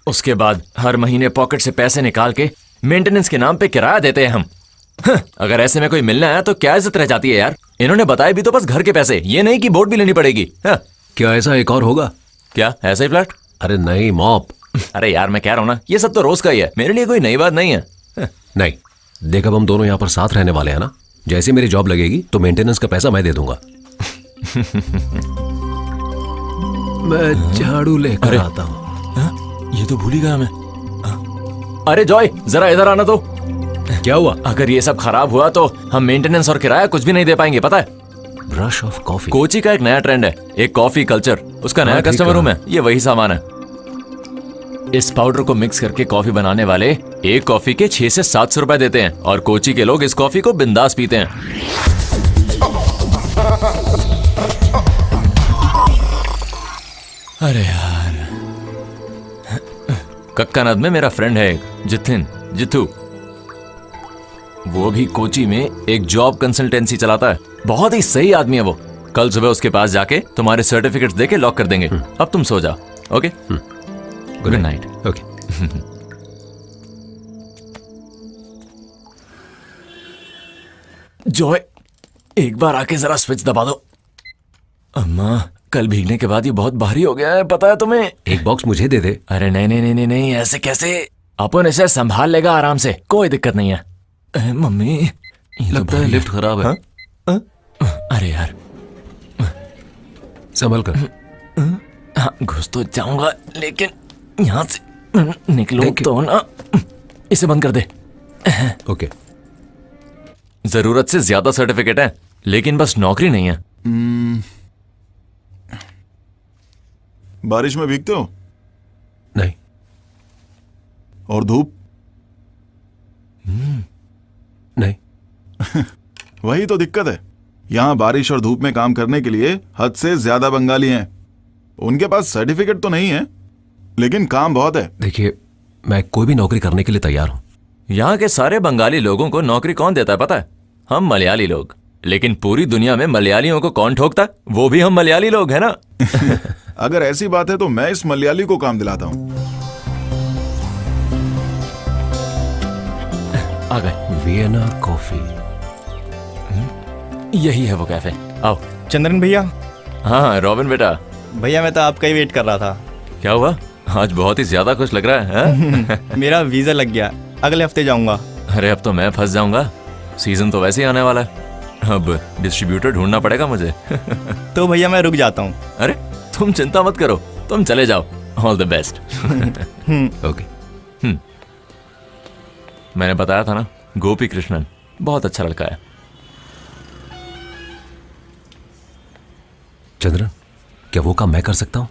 उसके बाद हर महीने पॉकेट से पैसे निकाल के मेंटेनेंस के नाम पे किराया देते हैं हम। अगर ऐसे में कोई मिलने आया तो क्या इज्जत रह जाती है यार। इन्होंने बताया भी तो बस घर के पैसे, ये नहीं कि बोर्ड भी लेनी पड़ेगी। क्या ऐसा एक और होगा? क्या ऐसा ही फ्लैट? अरे नहीं मॉप। अरे यार मैं कह रहा हूँ ना, ये सब तो रोज का ही है, मेरे लिए कोई नई बात नहीं है। नहीं देख, अब हम दोनों यहाँ पर साथ रहने वाले हैं ना। जैसे मेरी जॉब लगेगी तो मेंटेनेंस का पैसा मैं दे दूंगा। मैं झाड़ू लेकर आता हूँ। ये तो भूल ही गया मैं। अरे जॉय जरा इधर आना तो। क्या हुआ? अगर ये सब खराब हुआ तो हम मेंटेनेंस और किराया कुछ भी नहीं दे पाएंगे, पता है? ब्रश ऑफ कॉफी कोची का एक नया ट्रेंड है, एक कॉफी कल्चर। उसका नया कस्टमर हूं मैं, ये वही सामान है। इस पाउडर को मिक्स करके कॉफी बनाने वाले एक कॉफी के 600 से 700 रुपए देते हैं और कोची के लोग इस कॉफी को बिंदास पीते हैं। अरे यार, कक्कानद में मेरा फ्रेंड है एक जिथू। वो भी कोची में एक जॉब कंसल्टेंसी चलाता है। बहुत ही सही आदमी है वो। कल सुबह उसके पास जाके तुम्हारे सर्टिफिकेट्स देके लॉक कर देंगे। अब तुम सो जाओ। Okay, good night. Okay. Joy एक बार आके जरा स्विच दबा दो। अम्मा कल भीगने के बाद ये बहुत भारी हो गया है, पता है तुम्हें? एक बॉक्स मुझे दे दे। अरे नहीं, ऐसे कैसे? अपन इसे संभाल लेगा आराम से, कोई दिक्कत नहीं है। मम्मी लगता है लिफ्ट खराब है। अरे यार संभल कर। हाँ, घुस तो जाऊंगा लेकिन यहाँ से निकलो तो ना। इसे बंद कर दे। ओके। जरूरत से ज्यादा सर्टिफिकेट है लेकिन बस नौकरी नहीं है। बारिश में भीगते हो? नहीं। और धूप? नहीं। वही तो दिक्कत है। यहाँ बारिश और धूप में काम करने के लिए हद से ज्यादा बंगाली हैं। उनके पास सर्टिफिकेट तो नहीं है लेकिन काम बहुत है। देखिए, मैं कोई भी नौकरी करने के लिए तैयार हूँ। यहाँ के सारे बंगाली लोगों को नौकरी कौन देता है पता है? हम मलयाली लोग। लेकिन पूरी दुनिया में मलयालियों को कौन ठोकता है? वो भी हम मलयाली लोग है ना। अगर ऐसी बात है तो मैं इस मलयाली को काम दिलाता हूँ। आ गए। Vienna coffee. यही है वो कैफे। आओ। चंद्रन भैया। हाँ रॉबिन बेटा। भैया मैं तो आपका ही वेट कर रहा था। क्या हुआ? आज बहुत ही ज्यादा खुश लग रहा है। मेरा वीजा लग गया, अगले हफ्ते जाऊंगा। अरे अब तो मैं फंस जाऊंगा, सीजन तो वैसे ही आने वाला है। अब डिस्ट्रीब्यूटर ढूंढना पड़ेगा मुझे। तो भैया मैं रुक जाता हूँ। अरे तुम चिंता मत करो, तुम चले जाओ। All the best. ओके। मैंने बताया था ना, गोपी कृष्णन बहुत अच्छा लड़का है। चंद्रन, क्या वो काम मैं कर सकता हूँ?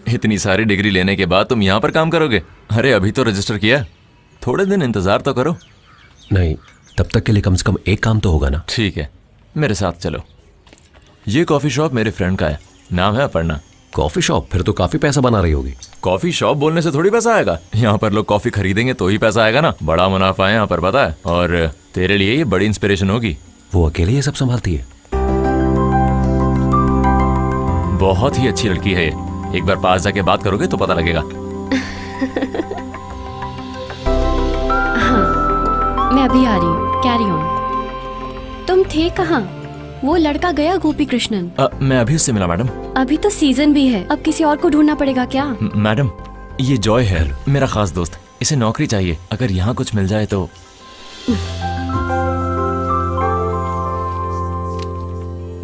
इतनी सारी डिग्री लेने के बाद तुम यहाँ पर काम करोगे? अरे अभी तो रजिस्टर किया, थोड़े दिन इंतजार तो करो। नहीं, तब तक के लिए कम से कम एक काम तो होगा ना। ठीक है, मेरे साथ चलो। ये कॉफी शॉप मेरे फ्रेंड का है, नाम है अपर्णा। Coffee shop? फिर तो काफी पैसा बना रही होगी। कॉफी शॉप बोलने से थोड़ी पैसा आएगा। यहाँ पर लोग कॉफी खरीदेंगे तो ही पैसा आएगा ना। बड़ा मुनाफा है यहाँ पर, पता है। और तेरे लिए ये बड़ी इंस्पिरेशन होगी। वो अकेले ये सब संभालती है? बहुत ही अच्छी लड़की है ये। एक बार पास जाके बात करोगे तो पता लगेगा। मैं अभी आ रही हूँ, कैरी ऑन। तुम थे कहाँ? वो लड़का गया गोपी कृष्णन? मैं अभी उससे मिला मैडम। अभी तो सीजन भी है, अब किसी और को ढूंढना पड़ेगा क्या? मैडम, ये जॉय है, मेरा खास दोस्त। इसे नौकरी चाहिए, अगर यहाँ कुछ मिल जाए तो।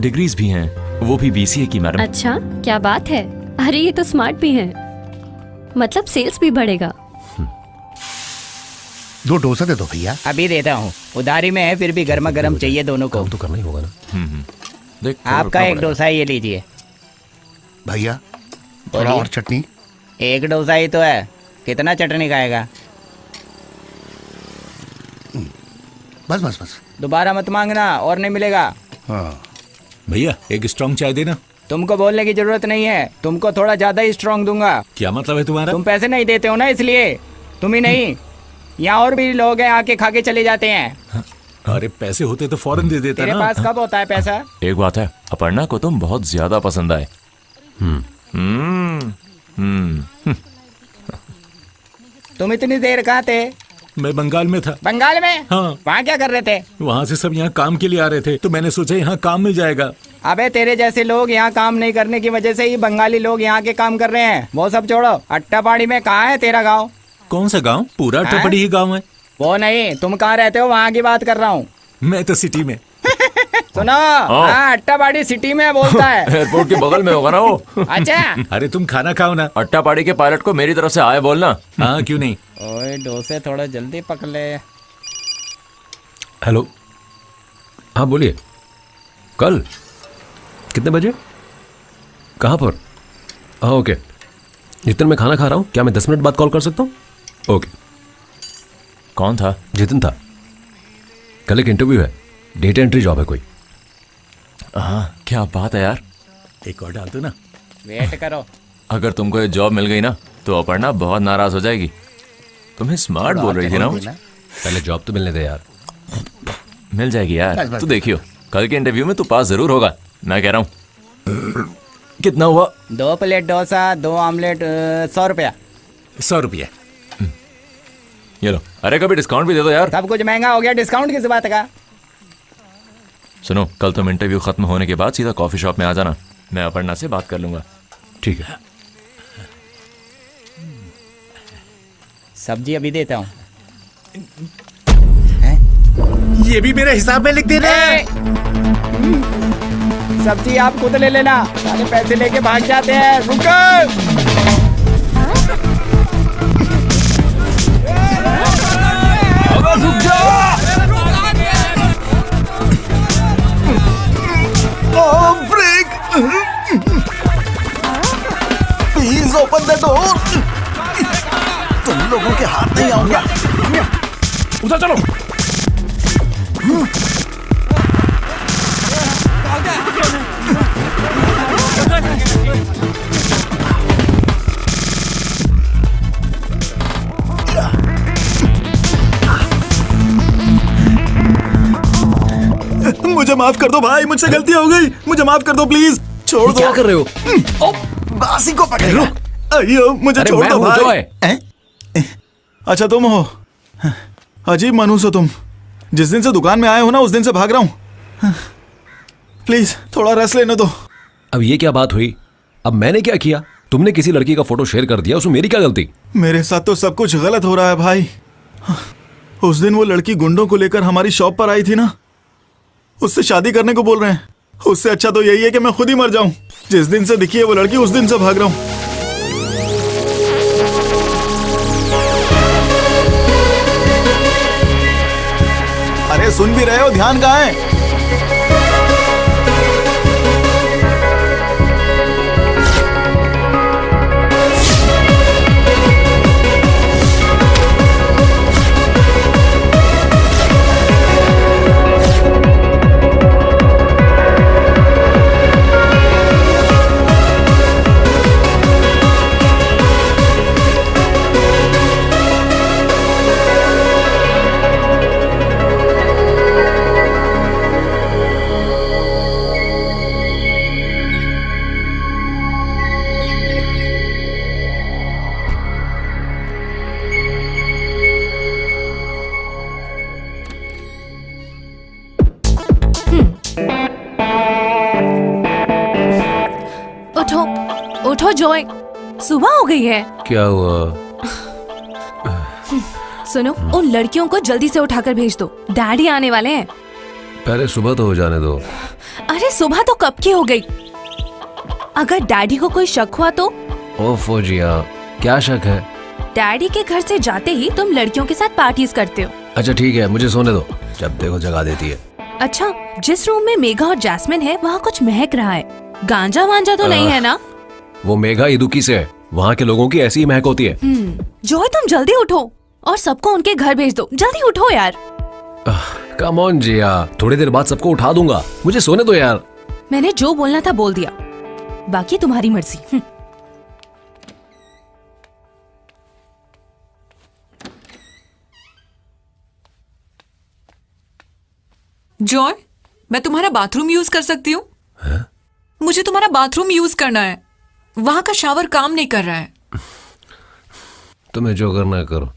डिग्रीज भी हैं, वो भी BCA की मैडम। अच्छा, क्या बात है। अरे ये तो स्मार्ट भी है, मतलब सेल्स भी बढ़ेगा। 2 डोसा दे दो भैया। अभी देता हूँ, उधारी में है, फिर भी गर्मा गर्म चाहिए दोनों को। तो करना ही होगा ना। देख, आपका एक डोसा ये लीजिए भैया थोड़ा और चटनी। एक डोसा ही तो है, कितना चटनी खाएगा? बस बस बस। दोबारा मत मांगना, और नहीं मिलेगा। हाँ भैया एक स्ट्रॉन्ग चाय देना। तुमको बोलने की जरूरत नहीं है, तुमको थोड़ा ज्यादा ही स्ट्रांग दूंगा। क्या मतलब है तुम्हारा? तुम पैसे नहीं देते हो ना, इसलिए। तुम ही नहीं, यहाँ और भी लोग हैं, आके खा के चले जाते हैं। अरे पैसे होते तो फौरन दे देता तेरे ना। पास कब होता है पैसा? एक बात है, अपर्णा को तुम बहुत ज्यादा पसंद आए। तुम इतनी देर कहाँ थे? मैं बंगाल में था। बंगाल में? हाँ। वहाँ क्या कर रहे थे? वहाँ से सब यहाँ काम के लिए आ रहे थे, तो मैंने सोचा यहाँ काम मिल जाएगा। अबे तेरे जैसे लोग यहाँ काम नहीं करने की वजह से ही बंगाली लोग यहाँ के काम कर रहे हैं। वो सब छोड़ो, अट्टापाड़ी में कहाँ है तेरा गाँव? कौन सा गाँव? पूरा अट्टापाड़ी ही गाँव है। वो नहीं, तुम कहाँ रहते हो, वहाँ की बात कर रहा हूँ। मैं तो सिटी में। सुनो, हाँ अट्टापाड़ी सिटी में बोलता है। एयरपोर्ट के बगल में होगा ना वो। अच्छा। अरे तुम खाना खाओ ना। अट्टापाड़ी के पायलट को मेरी तरफ से आए बोलना। हाँ क्यों नहीं। ओए डोसे थोड़ा जल्दी पक ले। हेलो, हाँ बोलिए। कल कितने बजे? कहाँ पर? हाँ ओके। जितन मैं खाना खा रहा हूँ, क्या मैं 10 मिनट बाद कॉल कर सकता हूँ? ओके। कौन था? जितिन था। कल एक इंटरव्यू है, डेटा एंट्री जॉब है कोई। हाँ क्या बात है यार। एक और डाल दो ना। वेट करो। अगर तुमको ये जॉब मिल गई ना तो अपर्णा बहुत नाराज हो जाएगी। तुम्हें स्मार्ट बोल रही थी ना वो। पहले जॉब तो मिलने दे यार। मिल जाएगी यार, तू देखियो, कल के इंटरव्यू में तू पास जरूर होगा, मैं कह रहा हूँ। कितना हुआ? 2 प्लेट डोसा, 2 ऑमलेट, 100 रुपया। 100 रुपया। ये लो। अरे कभी डिस्काउंट भी दे दो यार। सब कुछ महंगा हो गया, डिस्काउंट किस बात का? सुनो, कल तुम इंटरव्यू खत्म होने के बाद सीधा कॉफी शॉप में आ जाना, मैं अपर्णा से बात कर लूंगा। ठीक है। सब्जी अभी देता हूँ। ये भी मेरे हिसाब में लिख देना। सब्जी आप खुद ले लेना, सारे पैसे लेके भाग जाते हैं। रुको। रुक जा। Break. Please open the door. तुम लोगों के हाथ नहीं आऊंगा। उधर चलो। मुझे माफ कर दो भाई, मुझसे गलती हो गई, मुझे माफ कर दो प्लीज। छोड़ दो। क्या कर रहे हो? बासी को पकड़ लो। अयो मुझे छोड़ दो भाई। अच्छा तुम हो? अजीब मानूस हो तुम। जिस दिन से दुकान में आए हो ना, उस दिन से भाग रहा हूँ। प्लीज थोड़ा रेस्ट लेने दो। अब ये क्या बात हुई? अब मैंने क्या किया? तुमने किसी लड़की का फोटो शेयर कर दिया, उसमें मेरी क्या गलती? मेरे साथ तो सब कुछ गलत हो रहा है भाई। उस दिन वो लड़की गुंडों को लेकर हमारी शॉप पर आई थी ना, उससे शादी करने को बोल रहे हैं। उससे अच्छा तो यही है कि मैं खुद ही मर जाऊं। जिस दिन से दिखी है वो लड़की, उस दिन से भाग रहा हूं। अरे सुन भी रहे हो? ध्यान कहाँ है? उठो उठो जॉय, सुबह हो गई है। क्या हुआ? सुनो, उन लड़कियों को जल्दी से उठाकर भेज दो, डैडी आने वाले हैं। पहले सुबह तो हो जाने दो। अरे सुबह तो कब की हो गई। अगर डैडी को कोई शक हुआ तो? ओफो जिया, क्या शक है? डैडी के घर से जाते ही तुम लड़कियों के साथ पार्टीज करते हो। अच्छा ठीक है, मुझे सोने दो, जब देखो जगा देती है। अच्छा, जिस रूम में मेघा और जैस्मिन है वहाँ कुछ महक रहा है, गांजा वांजा तो नहीं है ना? वो मेघा इदुकी से है, वहाँ के लोगों की ऐसी ही महक होती है। जॉय तुम जल्दी उठो और सबको उनके घर भेज दो, जल्दी उठो यार। कम ऑन जिया, थोड़ी देर बाद सबको उठा दूंगा, मुझे सोने दो यार। मैंने जो बोलना था बोल दिया, बाकी तुम्हारी मर्जी। जॉय, मैं तुम्हारा बाथरूम यूज कर सकती हूँ? मुझे तुम्हारा बाथरूम यूज करना है, वहां का शावर काम नहीं कर रहा है। तुम्हें जो करना है करो।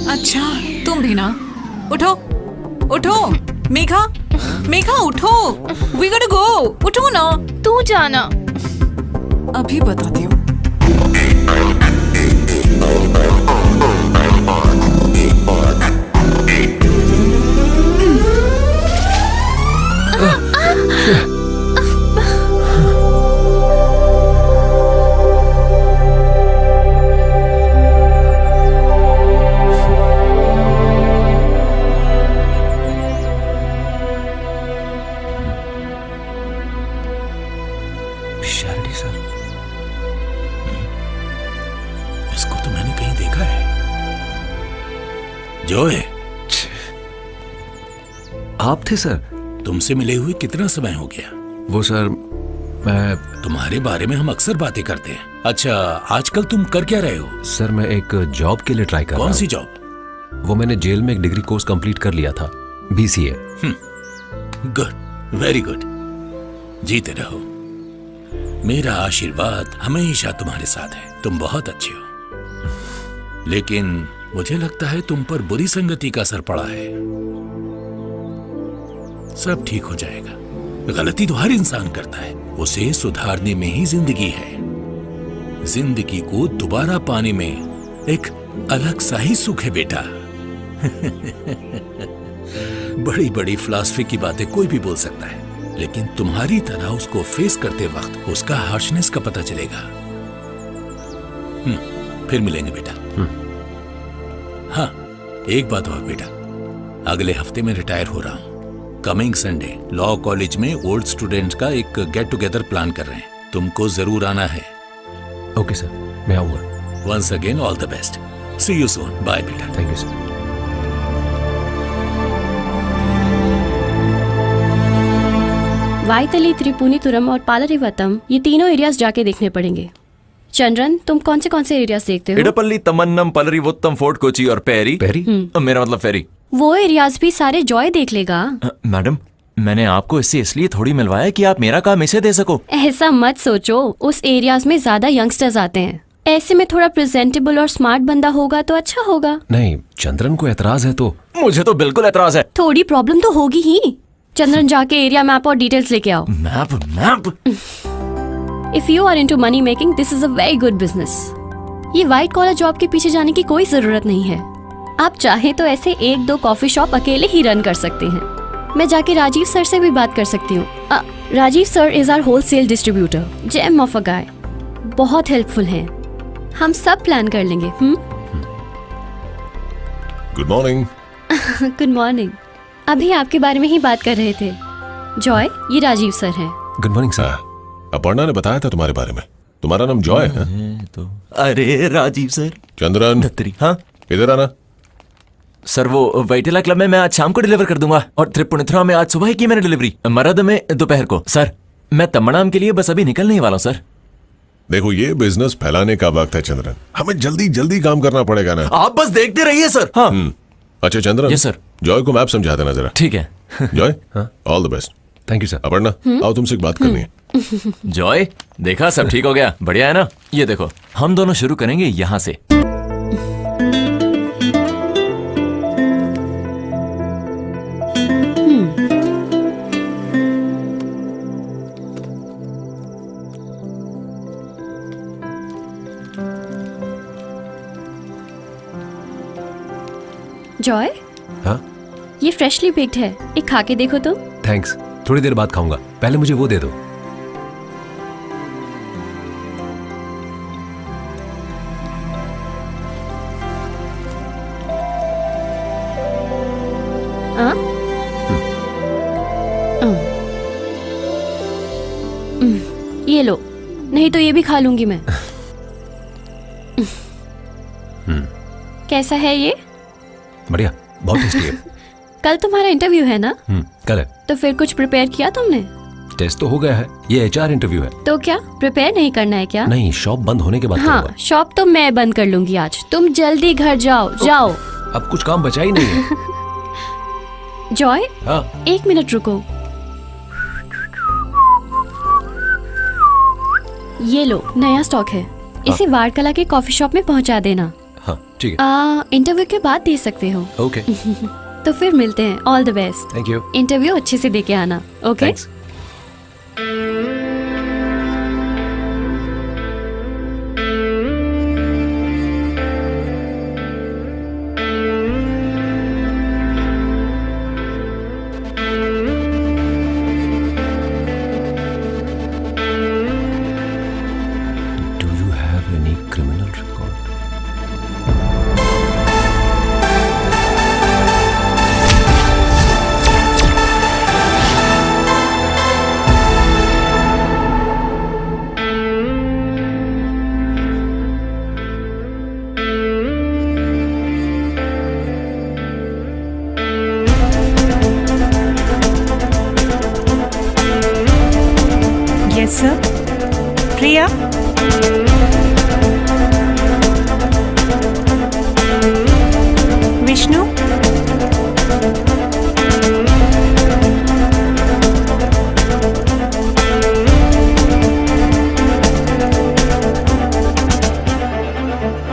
अच्छा, तुम भी ना? उठो उठो, मेघा मेघा उठो, वी गोट गो, उठो ना। तू जाना। अभी बताती हूँ। इसको तो मैंने कहीं देखा है। जॉय, आप थे सर? तुमसे मिले हुए कितना समय हो गया? वो सर, मैं तुम्हारे बारे में हम अक्सर बातें करते हैं। अच्छा, आजकल तुम कर क्या रहे हो? सर मैं एक जॉब के लिए ट्राई कर रहा हूँ। कौन सी जॉब? वो मैंने जेल में एक डिग्री कोर्स कंप्लीट कर लिया था, BCA। गुड, वेरी गुड, जीते रहो। मेरा आशीर्वाद हमेशा तुम्हारे साथ है, तुम बहुत अच्छे हो। लेकिन मुझे लगता है तुम पर बुरी संगति का असर पड़ा है। सब ठीक हो जाएगा। गलती तो हर इंसान करता है, उसे सुधारने में ही जिंदगी है। जिंदगी को दोबारा पाने में एक अलग सा ही सुख है बेटा। बड़ी बड़ी फिलॉसफी की बातें कोई भी बोल सकता है, लेकिन तुम्हारी तरह उसको फेस करते वक्त उसका हार्शनेस का पता चलेगा। फिर मिलेंगे बेटा। हाँ, एक बात और बेटा, अगले हफ्ते में रिटायर हो रहा हूं। कमिंग संडे लॉ कॉलेज में ओल्ड स्टूडेंट्स का एक गेट टुगेदर प्लान कर रहे हैं, तुमको जरूर आना है। ओके सर, मैं आऊंगा। Once again all the best, see you soon, bye बेटा। Thank you sir. Vyttila, Tripunithura और पालरीवतम, ये तीनों एरियाज जाके देखने पड़ेंगे। चंद्रन, तुम कौन से एरियाज देखते हो? इडपल्ली, तमन्नम, पलरीवुत्तम, फोर्ट कोची और पेरी। मेरा मतलब फेरी। वो एरियाज भी सारे जॉय देख लेगा। मैडम, मैंने आपको इससे इसलिए थोड़ी मिलवाया कि आप मेरा काम इसे दे सको। ऐसा मत सोचो, उस एरियाज में ज्यादा यंगस्टर्स आते हैं, ऐसे में थोड़ा प्रेजेंटेबल और स्मार्ट बंदा होगा तो अच्छा होगा। नहीं, चंद्रन को एतराज है तो? मुझे तो बिल्कुल एतराज है। थोड़ी प्रॉब्लम तो होगी ही। चंद्रन, जाके एरिया मैप और डिटेल्स लेके आओ। Map? If you are into money making, this is a very good business. ये व्हाइट कॉलर जॉब के पीछे जाने की कोई जरूरत नहीं है। आप चाहे तो ऐसे 1-2 कॉफी शॉप अकेले ही रन कर सकते हैं। मैं जाके राजीव सर से भी बात कर सकती हूँ। Rajiv sir is our wholesale distributor, gem of a guy, बहुत हेल्पफुल हैं। हम सब प्लान कर लेंगे। Good morning. Good morning. अभी आपके बारे में ही बात कर रहे थे। जॉय, ये राजीव सर हैं। Good morning sir. अपर्णा ने बताया था तुम्हारे बारे में। तुम्हारा नाम जॉय है? तो अरे राजीव सर। चंद्रन, हाँ इधर आना। सर, वो वैटेला क्लब में मैं आज शाम को डिलीवर कर दूंगा, और त्रिपुनिथुरा में आज सुबह ही की मैंने डिलीवरी, मरद में दोपहर को। सर, मैं तमन्नाम के लिए बस अभी निकलने ही वाला हूं सर। देखो, ये बिजनेस फैलाने का वक्त है चंद्रन, हमें जल्दी जल्दी काम करना पड़ेगा ना। आप बस देखते रहिए सर। हाँ। अच्छा चंद्रन। Yes sir. जॉय को मैप समझा देना जरा। ठीक है। Joy, all the best. Thank you sir. Aparna, आओ तुमसे एक बात करनी है। जॉय, देखा सब ठीक हो गया, बढ़िया है ना? ये देखो, हम दोनों शुरू करेंगे यहाँ से। जॉय, हाँ ये फ्रेशली बेक्ड है, एक खा के देखो तो। थैंक्स, थोड़ी देर बाद खाऊंगा, पहले मुझे वो दे दो। हाँ? ये लो, नहीं तो ये भी खा लूंगी मैं। कैसा है ये? बढ़िया, बहुत टेस्टी है। कल तुम्हारा इंटरव्यू है ना? कल है। तो फिर कुछ प्रिपेयर किया तुमने? टेस्ट तो हो गया है, ये HR इंटरव्यू है। तो क्या प्रिपेयर नहीं करना है क्या? नहीं, शॉप बंद होने के बाद हाँ, करूंगा। शॉप तो मैं बंद कर लूंगी आज। तुम जल्दी घर जाओ, जाओ। अब कुछ काम बचा ही नहीं है। जॉय, हाँ। 1 मिनट रुको। ये लो, नया स्टॉक है, इसे वाड़कला के कॉफी शॉप में पहुंचा देना। हाँ ठीक है। इंटरव्यू के बाद दे सकते हो। ओके। तो फिर मिलते हैं, all the best. Thank you. Interview अच्छे से दे के आना, okay? Thanks. Do you have any criminal record? Yes sir. Priya, Vishnu,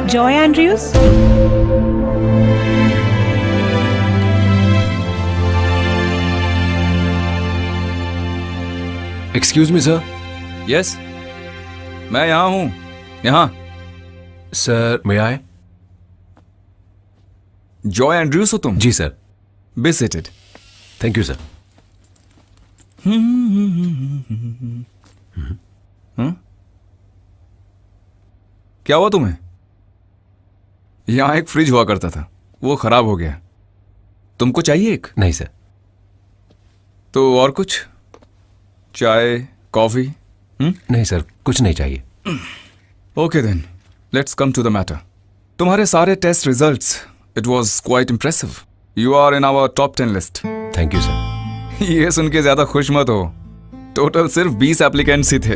Joy Andrews, excuse me sir. Yes, मैं यहाँ हूँ, यहाँ। Sir, may I? Joy Andrews हो तुम? जी sir. Be seated. Thank you sir. क्या हुआ तुम्हें? यहाँ एक फ्रिज हुआ करता था, वो खराब हो गया। तुमको चाहिए एक? नहीं सर। तो और कुछ? चाय, कॉफी? नहीं सर, कुछ नहीं चाहिए। Okay then, let's come to the matter. तुम्हारे सारे test results, it was quite impressive. You are in our top 10 list. Thank you sir. ये सुन के ज्यादा खुश मत हो, टोटल सिर्फ 20 एप्लीकेंट्स ही थे।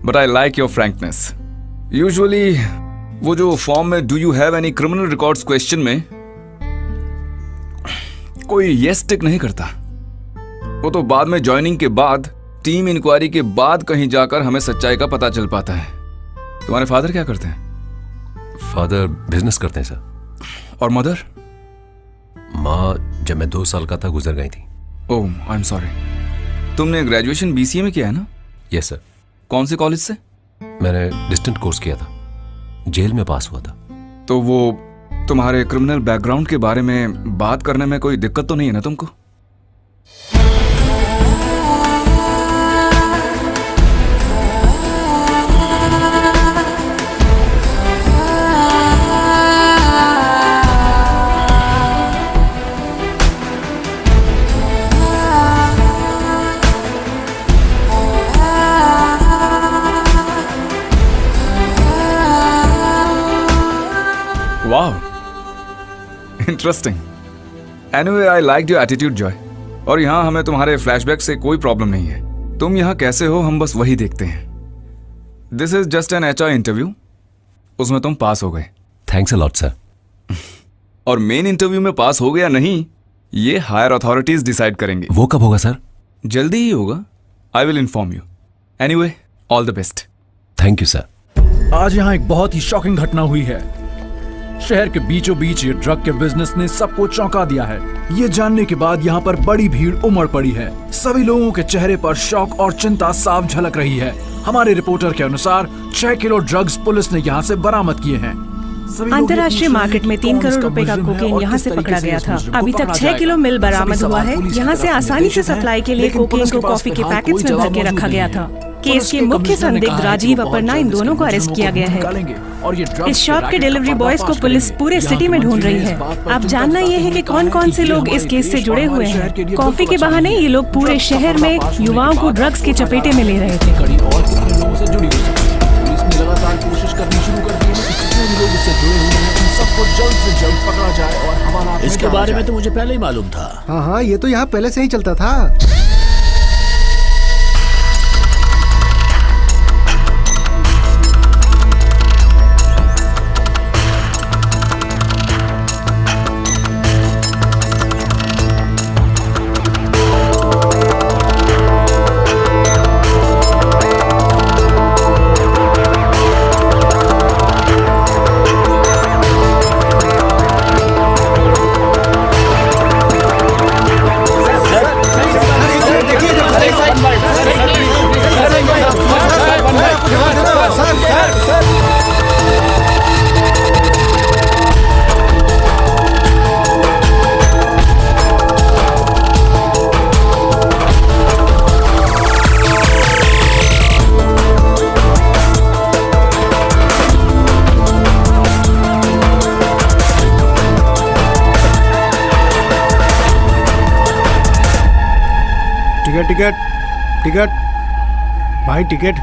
But I like your frankness. Usually वो जो फॉर्म में do you have any criminal records question में कोई यस टिक नहीं करता। वो तो बाद में ज्वाइनिंग के बाद, टीम इंक्वायरी के बाद कहीं जाकर हमें सच्चाई का पता चल पाता है। तुम्हारे फादर क्या करते हैं? फादर बिजनेस करते हैं सर। और मदर? माँ जब मैं 2 साल का था गुजर गई थी। ओह, आई एम सॉरी। तुमने ग्रेजुएशन BCA में किया है ना? Yes sir. कौन से कॉलेज से? मैंने डिस्टेंट कोर्स किया था, जेल में पास हुआ था। तो वो तुम्हारे क्रिमिनल बैकग्राउंड के बारे में बात करने में कोई दिक्कत तो नहीं है ना तुमको? वाह, interesting. Anyway, I like your attitude Joy. और यहाँ हमें तुम्हारे फ्लैशबैक से कोई प्रॉब्लम नहीं है। तुम यहाँ कैसे हो हम बस वही देखते हैं। This is just an HR interview, उसमें तुम पास हो गए। Thanks a lot sir. और मेन इंटरव्यू में पास हो गया नहीं, ये हायर अथॉरिटीज डिसाइड करेंगे। वो कब होगा सर? जल्दी ही होगा। I will inform you. Anyway, all the best. Thank you sir. आज यहाँ एक बहुत ही शॉकिंग घटना हुई है। शहर के बीचों बीच ये ड्रग के बिजनेस ने सबको चौंका दिया है। ये जानने के बाद यहाँ पर बड़ी भीड़ उमड़ पड़ी है। सभी लोगों के चेहरे पर शौक और चिंता साफ झलक रही है। हमारे रिपोर्टर के अनुसार 6 किलो ड्रग्स पुलिस ने यहाँ से बरामद किए हैं। अंतर्राष्ट्रीय मार्केट में 3 करोड़ रुपए का कोकेन यहाँ से पकड़ा गया था। अभी तक 6 किलो मिल बरामद हुआ है। यहाँ से आसानी से सप्लाई के लिए कोकेन को कॉफी के पैकेट्स में भर के रखा गया था। केस के मुख्य संदिग्ध राजीव अपर्णा इन दोनों को अरेस्ट किया गया है। इस शॉप के डिलीवरी बॉयज को पुलिस पूरे सिटी में ढूंढ रही है। अब जानना ये है कि कौन कौन से लोग इस केस से जुड़े हुए हैं। कॉफी के बहाने ये लोग पूरे शहर में युवाओं को ड्रग्स के चपेटे में ले रहे थे। लगातार कोशिश करनी शुरू कर दी है कि जितने भी लोग इससे जुड़े हुए हैं उन सबको जल्द से जल्द पकड़ा जाए और हवालात में इसके बारे में तो मुझे पहले ही मालूम था। हाँ हाँ, ये तो यहाँ पहले से ही चलता था। टिकट टिकट भाई, टिकट।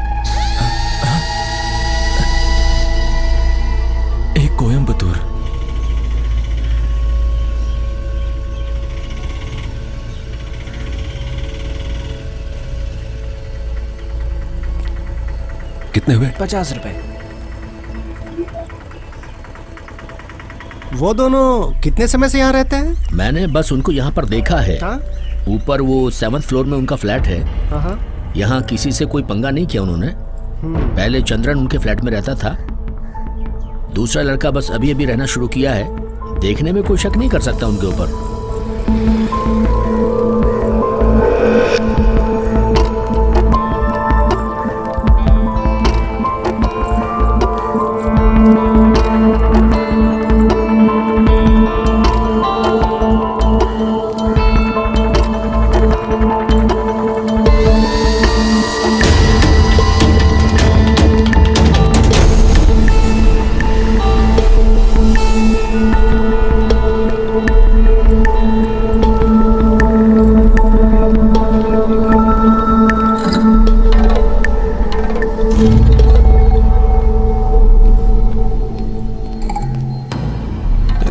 एक कोयम्बतूर। कितने हुए? 50 रुपए। वो दोनों कितने समय से यहाँ रहते हैं? मैंने बस उनको यहाँ पर देखा है। ऊपर वो 7th फ्लोर में उनका फ्लैट है। यहाँ किसी से कोई पंगा नहीं किया उन्होंने। पहले चंद्रन उनके फ्लैट में रहता था। दूसरा लड़का बस अभी अभी रहना शुरू किया है। देखने में कोई शक नहीं कर सकता उनके ऊपर।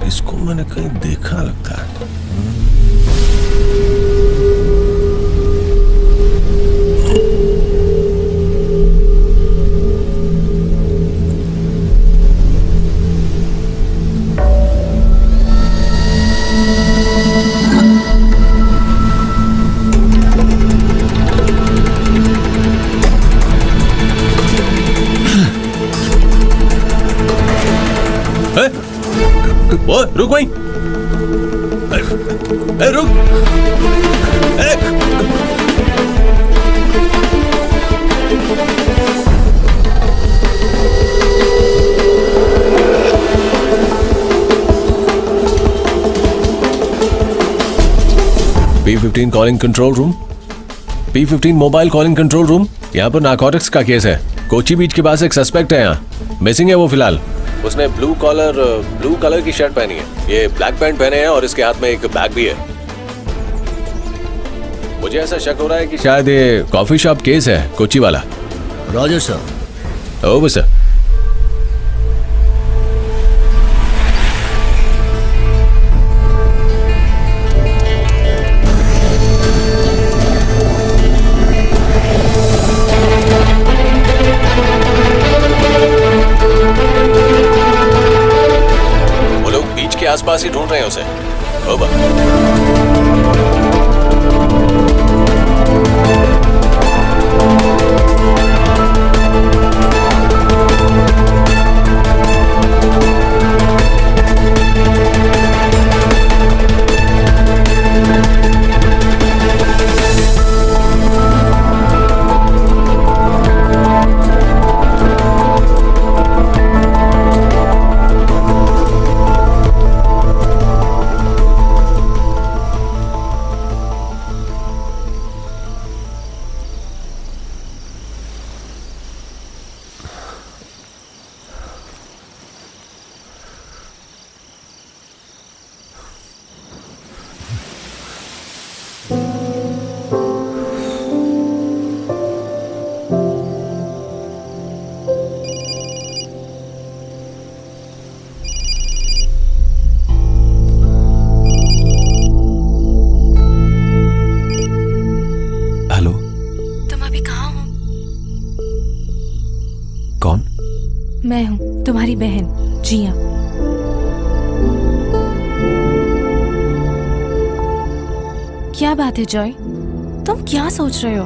इसको मैंने कहीं देखा लगता है। वो रुक वहीं। रुक। P15 calling control room. P15 mobile calling control room. यहाँ पर नारकोटिक्स का केस है। कोची बीच के पास एक सस्पेक्ट है, यहाँ मिसिंग है वो फिलहाल। उसने ब्लू कलर की शर्ट पहनी है, ये ब्लैक पैंट पहने हैं और इसके हाथ में एक बैग भी है। मुझे ऐसा शक हो रहा है कि शायद ये कॉफी शॉप केस है, कोची वाला। Roger sir. Over sir. आसपास ही ढूंढ रहे हैं उसे। ओवर। मैं हूँ तुम्हारी बहन जिया। क्या बात है जॉय, तुम क्या सोच रहे हो?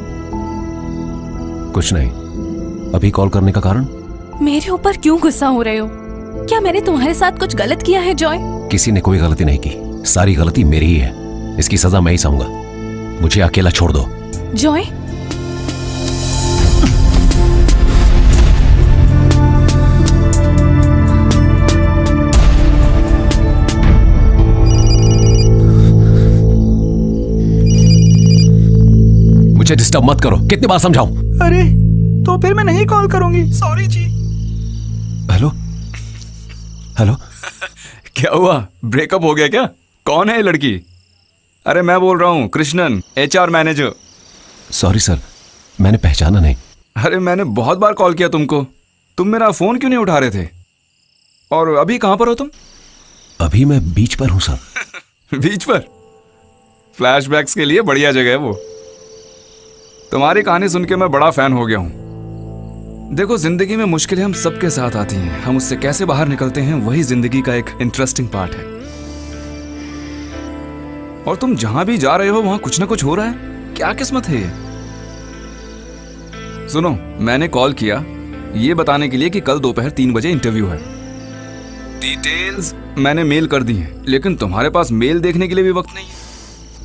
कुछ नहीं। अभी कॉल करने का कारण? मेरे ऊपर क्यों गुस्सा हो रहे हो? क्या मैंने तुम्हारे साथ कुछ गलत किया है जॉय? किसी ने कोई गलती नहीं की, सारी गलती मेरी ही है। इसकी सजा मैं ही सहूंगा। मुझे अकेला छोड़ दो। जॉय, मुझे डिस्टर्ब मत करो। कितनी बार समझाऊं? अरे तो फिर मैं नहीं कॉल करूंगी। सॉरी जी। Hello hello. क्या हुआ, ब्रेकअप हो गया क्या? कौन है ये लड़की? अरे मैं बोल रहा हूँ Krishnan, HR manager. Sorry sir, मैंने पहचाना नहीं। अरे मैंने बहुत बार कॉल किया तुमको, तुम मेरा फोन क्यों नहीं उठा रहे थे? और अभी कहां पर हो तुम? अभी मैं बीच पर हूं सर। बीच पर? फ्लैशबैक्स के लिए बढ़िया जगह है वो। तुम्हारी कहानी सुन के मैं बड़ा फैन हो गया हूं। देखो, जिंदगी में मुश्किलें हम सबके साथ आती हैं, हम उससे कैसे बाहर निकलते हैं वही जिंदगी का एक इंटरेस्टिंग पार्ट है। और तुम जहां भी जा रहे हो वहां कुछ ना कुछ हो रहा है। क्या किस्मत है ये। सुनो, मैंने कॉल किया ये बताने के लिए कि कल दोपहर 3 बजे इंटरव्यू है। डिटेल्स मैंने मेल कर दी है, लेकिन तुम्हारे पास मेल देखने के लिए भी वक्त नहीं है।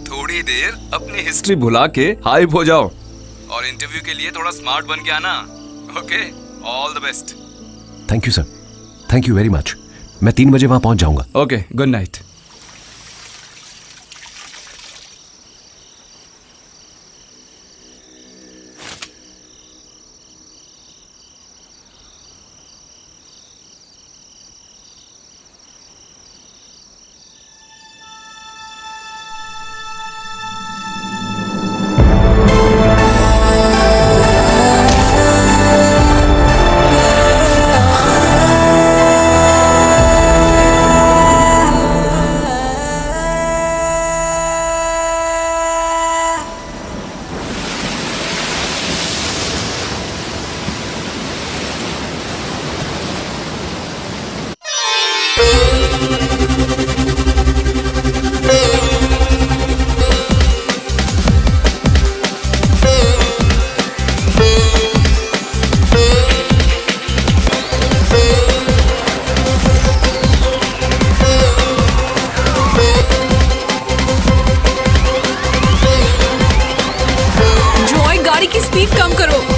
थोड़ी देर अपनी हिस्ट्री भुला के हाइप हो जाओ और इंटरव्यू के लिए थोड़ा स्मार्ट बन के आना। Okay, all the best. Thank you sir, thank you very much. मैं 3 बजे वहां पहुंच जाऊंगा। Okay, good night.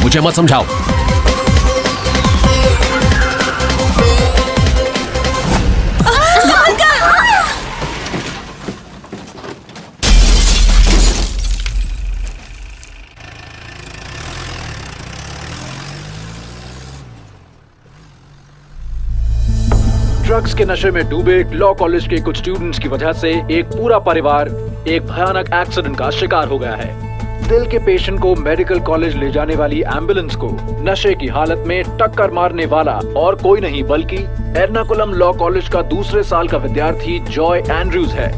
मुझे मत समझाओ। ड्रग्स के नशे में डूबे लॉ कॉलेज के कुछ स्टूडेंट्स की वजह से एक पूरा परिवार एक भयानक एक्सीडेंट का शिकार हो गया है। दिल के पेशेंट को मेडिकल कॉलेज ले जाने वाली एम्बुलेंस को नशे की हालत में टक्कर मारने वाला और कोई नहीं बल्कि एर्नाकुलम लॉ कॉलेज का दूसरे साल का विद्यार्थी जॉय एंड्रयूज है।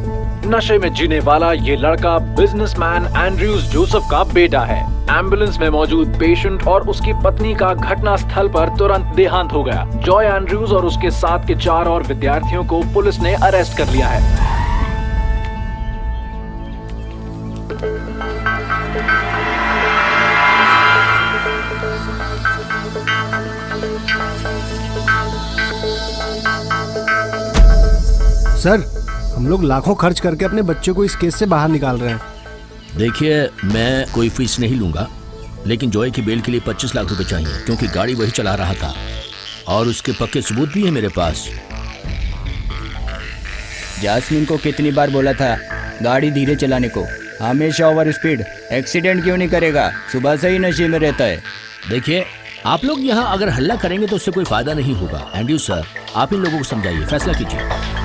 नशे में जीने वाला ये लड़का बिजनेसमैन एंड्रयूज जोसेफ का बेटा है। एम्बुलेंस में मौजूद पेशेंट और उसकी पत्नी का घटना स्थल पर तुरंत देहांत हो गया। जॉय एंड्रयूज और उसके साथ के 4 और विद्यार्थियों को पुलिस ने अरेस्ट कर लिया है। सर, हम लोग लाखों खर्च करके अपने बच्चे को इस केस से बाहर निकाल रहे हैं। देखिए, मैं कोई फीस नहीं लूंगा, लेकिन जॉय की बेल के लिए 25 लाख रुपए चाहिए, क्योंकि गाड़ी वही चला रहा था और उसके पक्के सबूत भी है मेरे पास। जास्मिन को कितनी बार बोला था गाड़ी धीरे चलाने को, हमेशा ओवर स्पीड। एक्सीडेंट क्यों नहीं करेगा, सुबह से ही नशे में रहता है। देखिए, आप लोग यहाँ अगर हल्ला करेंगे तो उससे कोई फायदा नहीं होगा। एंड्रयूज सर, आप इन लोगों को समझाइए, फैसला कीजिए।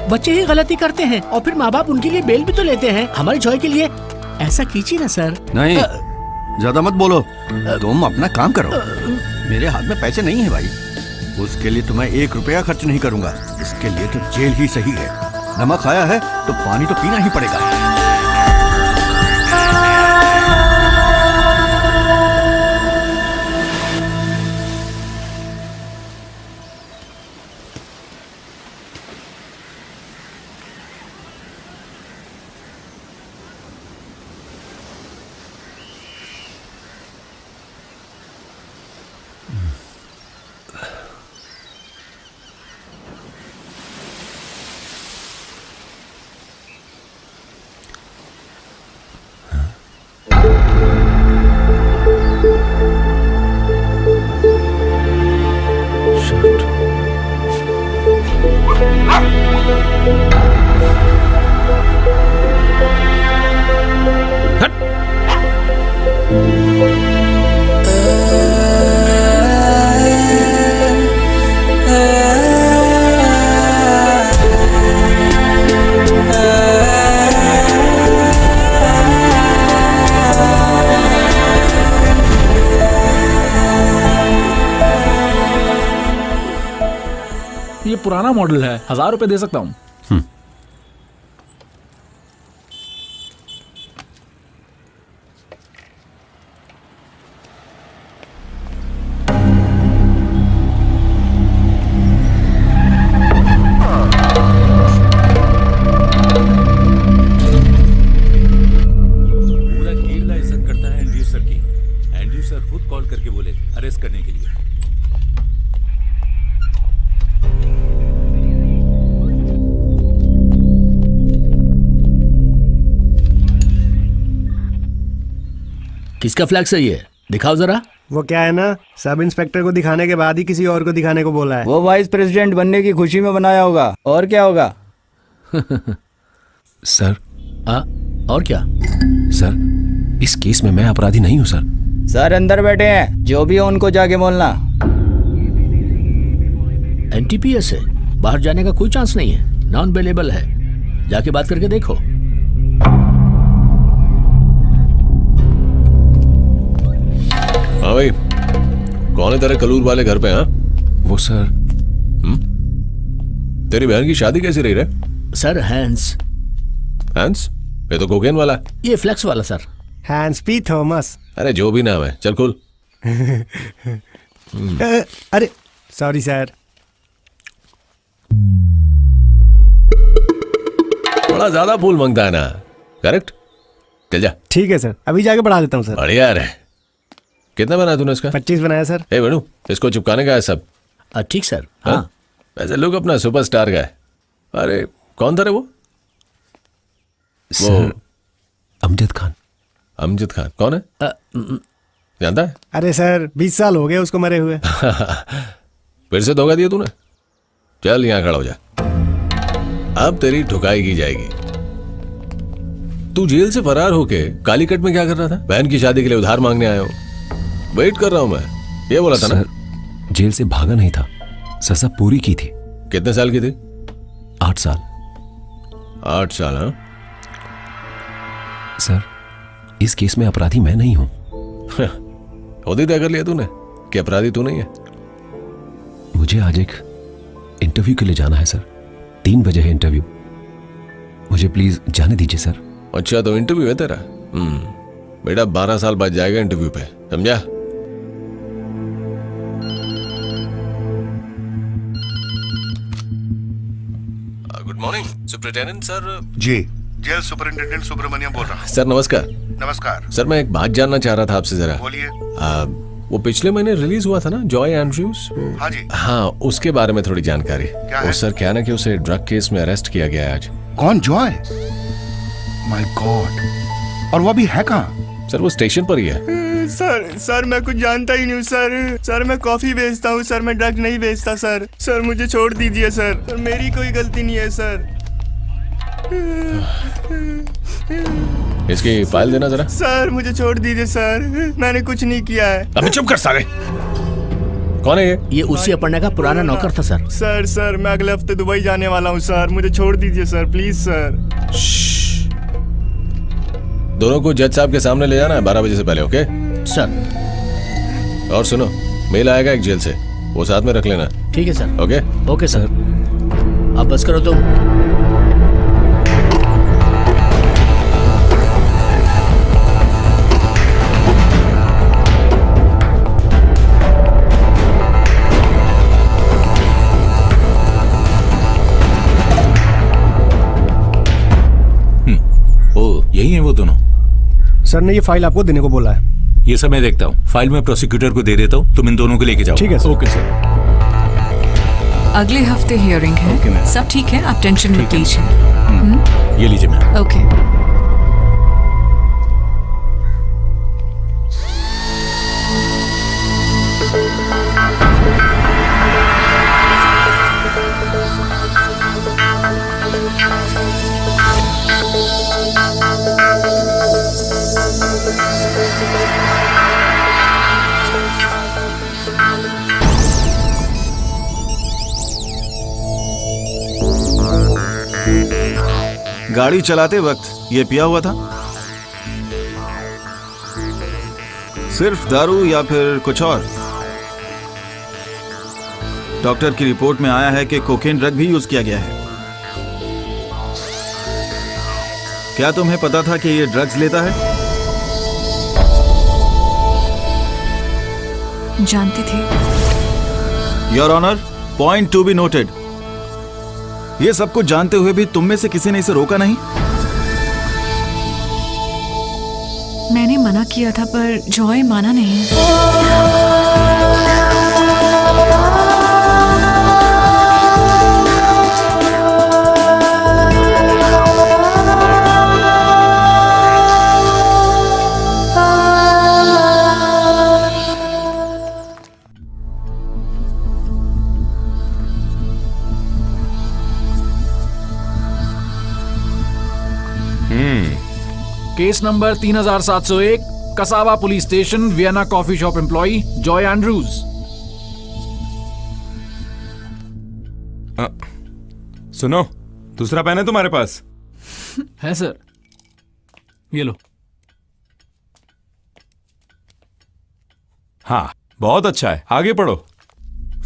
बच्चे ही गलती करते हैं और फिर माँ बाप उनके लिए बेल भी तो लेते हैं। हमारी जॉय के लिए ऐसा कीजिए ना सर। नहीं, ज्यादा मत बोलो, तुम अपना काम करो। मेरे हाथ में पैसे नहीं है भाई, उसके लिए तुम्हें 1 रुपया खर्च नहीं करूंगा। इसके लिए तो जेल ही सही है। नमक खाया है तो पानी तो पीना ही पड़ेगा। ये पुराना मॉडल है, 1000 रुपए दे सकता हूँ। पूरा केरला इज्जत करता है एंड्रयूज सर की। एंड्रयूज सर खुद कॉल करके बोले अरेस्ट करने के लिए। किसका फ्लैग सही है, दिखाओ जरा। वो क्या है ना, सब इंस्पेक्टर को दिखाने के बाद ही किसी और को दिखाने को बोला है। वो वाइस प्रेसिडेंट बनने की खुशी में बनाया होगा, और क्या होगा। सर। और क्या सर, इस केस में मैं अपराधी नहीं हूँ सर। सर अंदर बैठे हैं, जो भी हो उनको जाके बोलना। एनटीपीएस है, बाहर जाने का कोई चांस नहीं है, नॉन अवेलेबल है, जाके बात करके देखो। हाँ भाई, कौन है तेरे कलूर वाले घर पे? हाँ वो सर। तेरी बहन की शादी कैसी रही रे? Sir Hans. हैंस? ये तो कोकेन वाला। ये फ्लेक्स वाला सर। Hence P Thomas. अरे जो भी नाम है, चल खुल। अरे सॉरी सर। बड़ा ज्यादा फूल मांगता है ना, करेक्ट? चल जा। ठीक है सर, अभी जाके बढ़ा देता हूँ सर। बढ़िया है। कितना बनाया तूने इसका? 25 बनाया सर। ए वेणु, इसको चिपकाने का है सब। ठीक सर। हाँ वैसे लोग अपना सुपरस्टार का है। अरे कौन था रे वो अमजद खान। अमजद खान कौन है? जानता है? अरे सर 20 साल हो गए उसको मरे हुए। फिर से धोखा दिया तूने। चल यहाँ खड़ा हो जा, अब तेरी ठुकाई की जाएगी। तू जेल से फरार होके कालीकट में क्या कर रहा था? बहन की शादी के लिए उधार मांगने आया हो। वेट कर रहा हूं मैं, ये बोला था ना? जेल से भागा नहीं था, सजा पूरी की थी। कितने साल की थी? 8 साल। 8 साल? हाँ सर, इस केस में अपराधी मैं नहीं हूं। खुद ही तय कर लिया तूने कि अपराधी तू नहीं है। मुझे आज एक इंटरव्यू के लिए जाना है सर। 3 बजे है इंटरव्यू। मुझे प्लीज जाने दीजिए सर। अच्छा तो इंटरव्यू है तेरा? बेटा 12 साल बाद जाएगा इंटरव्यू पे, समझा? Good morning superintendent sir. जी, जेल सुपरिंटेंडेंट सुब्रमण्यम बोल रहा हूँ। सर नमस्कार। नमस्कार सर मैं एक बात जानना चाह रहा था आपसे जरा। बोलिए। वो पिछले महीने रिलीज हुआ था ना जॉय एंड्रयूज? हाँ जी। हाँ, उसके बारे में थोड़ी जानकारी। क्या वो है? सर क्या ना कि उसे ड्रग केस में अरेस्ट किया गया है आज। कौन? जॉय? My God. और वो अभी है कहाँ? सर वो स्टेशन पर ही है। सर मैं कुछ जानता ही नहीं हूँ सर मैं कॉफी बेचता हूँ सर, मैं ड्रग नहीं बेचता सर मुझे छोड़ दीजिए सर मेरी कोई गलती नहीं है सर। इसकी फाइल देना जरा। सर मुझे छोड़ दीजिए सर, मैंने कुछ नहीं किया है। अबे चुप कर साले। कौन है ये? ये उसी अपर्णा का पुराना नौकर था सर। सर मैं अगले हफ्ते दुबई जाने वाला हूँ सर, मुझे छोड़ दीजिए सर प्लीज सर। दोनों को जज साहब के सामने ले जाना है 12 बजे से पहले, ओके सर? और सुनो, मेल आएगा एक जेल से, वो साथ में रख लेना। ठीक है सर। Okay okay sir. अब बस करो तुम। यही है वो दोनों? सर ने ये फाइल आपको देने को बोला है। ये सब मैं देखता हूँ, फाइल में प्रोसिक्यूटर को दे देता हूँ, तुम इन दोनों को लेके जाओ। ठीक है सर। Okay sir. अगले हफ्ते हियरिंग है, सब ठीक है, आप टेंशन मत लीजिए। ये लीजिए मैम। ओके। गाड़ी चलाते वक्त ये पिया हुआ था? सिर्फ दारू या फिर कुछ और? डॉक्टर की रिपोर्ट में आया है कि कोकेन ड्रग भी यूज किया गया है। क्या तुम्हें पता था कि ये ड्रग्स लेता है? जानते थे। Your honour, point to be noted. ये सब कुछ जानते हुए भी तुम में से किसी ने इसे रोका नहीं? मैंने मना किया था पर जॉय माना नहीं। Case number 3701, Kasaba police station, Vienna coffee shop employee Joy Andrews. सुनो, दूसरा पेन है तुम्हारे पास? है सर, ये लो। हाँ, बहुत अच्छा है, आगे पढ़ो।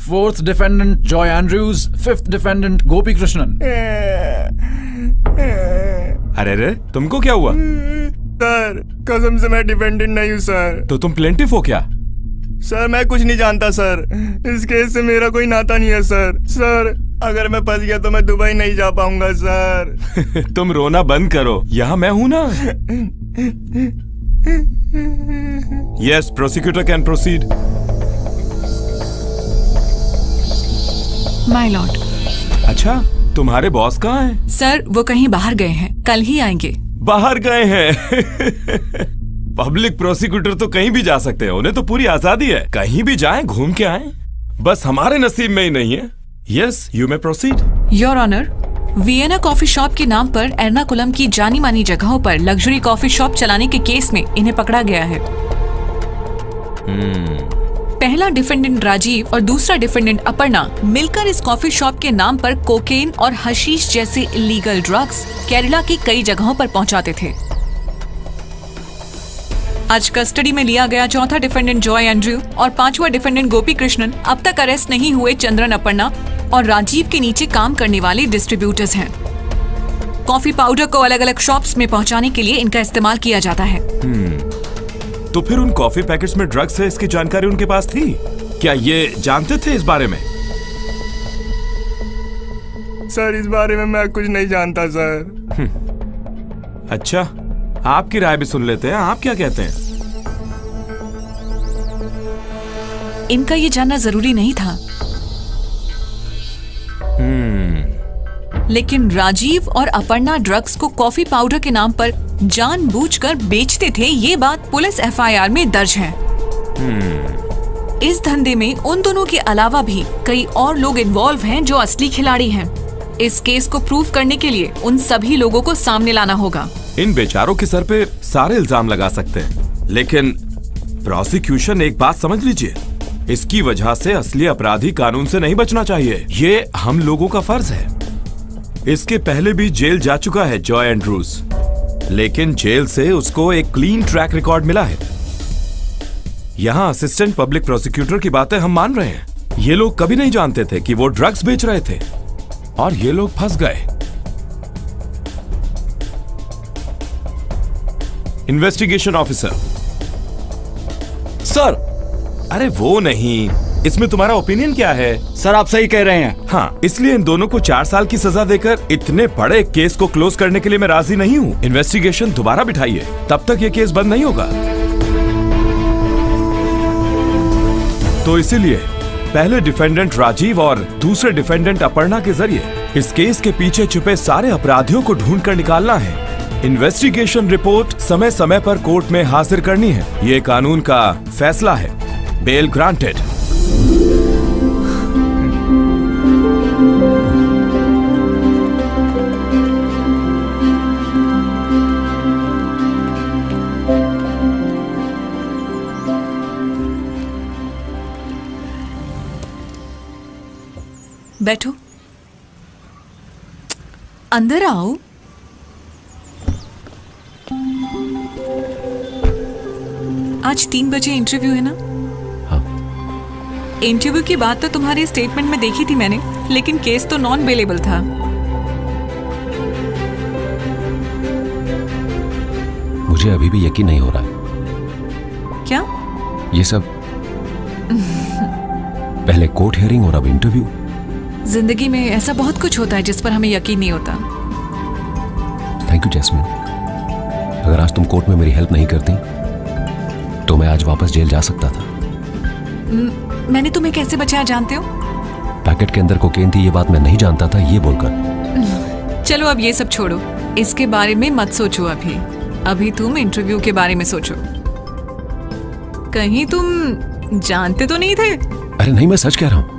4th defendant Joy Andrews, 5th defendant Gopi Krishnan. अरे रे, तुमको क्या हुआ? सर कसम से मैं डिपेंडेंट नहीं हूँ सर। तो तुम प्लेंटिफ हो क्या? सर मैं कुछ नहीं जानता सर, इस केस से मेरा कोई नाता नहीं है सर अगर मैं फंस गया तो मैं दुबई नहीं जा पाऊंगा सर। तुम रोना बंद करो, यहाँ मैं हूं ना। Yes, prosecutor can proceed. My Lord. अच्छा, तुम्हारे बॉस कहाँ हैं? सर वो कहीं बाहर गए हैं, कल ही आएंगे। बाहर गए हैं? पब्लिक प्रोसिक्यूटर तो कहीं भी जा सकते हैं, उन्हें तो पूरी आजादी है, कहीं भी जाएं, घूम के आएं। बस हमारे नसीब में ही नहीं है। Yes, you may proceed. Your honour, Vienna coffee shop के नाम पर एर्नाकुलम की जानी मानी जगहों पर लग्जरी कॉफी शॉप चलाने के केस में इन्हें पकड़ा गया है। पहला डिफेंडेंट राजीव और दूसरा डिफेंडेंट अपर्णा मिलकर इस कॉफी शॉप के नाम पर कोकेन और हशीश जैसे इलीगल ड्रग्स केरला की कई जगहों पर पहुंचाते थे। आज कस्टडी में लिया गया चौथा डिफेंडेंट जॉय एंड्रयू और पांचवा डिफेंडेंट गोपी कृष्णन अब तक अरेस्ट नहीं हुए चंद्रन अपर्णा और राजीव के नीचे काम करने वाले डिस्ट्रीब्यूटर्स हैं। कॉफी पाउडर को अलग अलग शॉप्स में पहुंचाने के लिए इनका इस्तेमाल किया जाता है। तो फिर उन कॉफी पैकेट्स में ड्रग्स है, इसकी जानकारी उनके पास थी? क्या ये जानते थे इस बारे में? सर इस बारे में मैं कुछ नहीं जानता सर। अच्छा, आपकी राय भी सुन लेते हैं, आप क्या कहते हैं? इनका ये जानना जरूरी नहीं था, लेकिन राजीव और अपर्णा ड्रग्स को कॉफी पाउडर के नाम पर जानबूझकर बेचते थे, ये बात पुलिस एफआईआर में दर्ज है। इस धंधे में उन दोनों के अलावा भी कई और लोग इन्वॉल्व हैं जो असली खिलाड़ी हैं। इस केस को प्रूव करने के लिए उन सभी लोगों को सामने लाना होगा। इन बेचारों के सर पे सारे इल्जाम लगा सकते हैं, लेकिन प्रोसिक्यूशन एक बात समझ लीजिए, इसकी वजह से असली अपराधी कानून से नहीं बचना चाहिए। ये हम लोगों का फर्ज है। इसके पहले भी जेल जा चुका है जॉय एंड्रूज, लेकिन जेल से उसको एक क्लीन ट्रैक रिकॉर्ड मिला है। यहाँ असिस्टेंट पब्लिक प्रोसिक्यूटर की बातें हम मान रहे हैं। ये लोग कभी नहीं जानते थे कि वो ड्रग्स बेच रहे थे और ये लोग फंस गए। Investigation officer sir. अरे वो नहीं, इसमें तुम्हारा ओपिनियन क्या है? सर आप सही कह रहे हैं। हाँ, इसलिए इन दोनों को 4 साल की सजा देकर इतने बड़े केस को क्लोज करने के लिए मैं राजी नहीं हूँ। इन्वेस्टिगेशन दोबारा बिठाइए, तब तक ये केस बंद नहीं होगा। तो इसीलिए पहले डिफेंडेंट राजीव और दूसरे डिफेंडेंट अपर्णा के जरिए इस केस के पीछे छुपे सारे अपराधियों को ढूंढ कर निकालना है। इन्वेस्टिगेशन रिपोर्ट समय समय पर कोर्ट में हाजिर करनी है। ये कानून का फैसला है। Bell granted. बैठो, अंदर आओ। आज 3 बजे इंटरव्यू है ना? हाँ। इंटरव्यू की बात तो तुम्हारे स्टेटमेंट में देखी थी मैंने, लेकिन केस तो नॉन बेलेबल था। मुझे अभी भी यकीन नहीं हो रहा है। क्या? ये सब पहले कोर्ट हियरिंग और अब इंटरव्यू। जिंदगी में ऐसा बहुत कुछ होता है जिस पर हमें यकीन नहीं होता। Thank you Jasmine. अगर आज तुम कोर्ट में मेरी हेल्प नहीं करती तो मैं आज वापस जेल जा सकता था। मैंने तुम्हें कैसे बचाया जानते हो? पैकेट के अंदर कोकेन थी, ये बात मैं नहीं जानता था, ये बोलकर। चलो अब ये सब छोड़ो, इसके बारे में मत सोचो। अभी तुम इंटरव्यू के बारे में सोचो। कहीं तुम जानते तो नहीं थे? अरे नहीं, मैं सच कह रहा हूँ।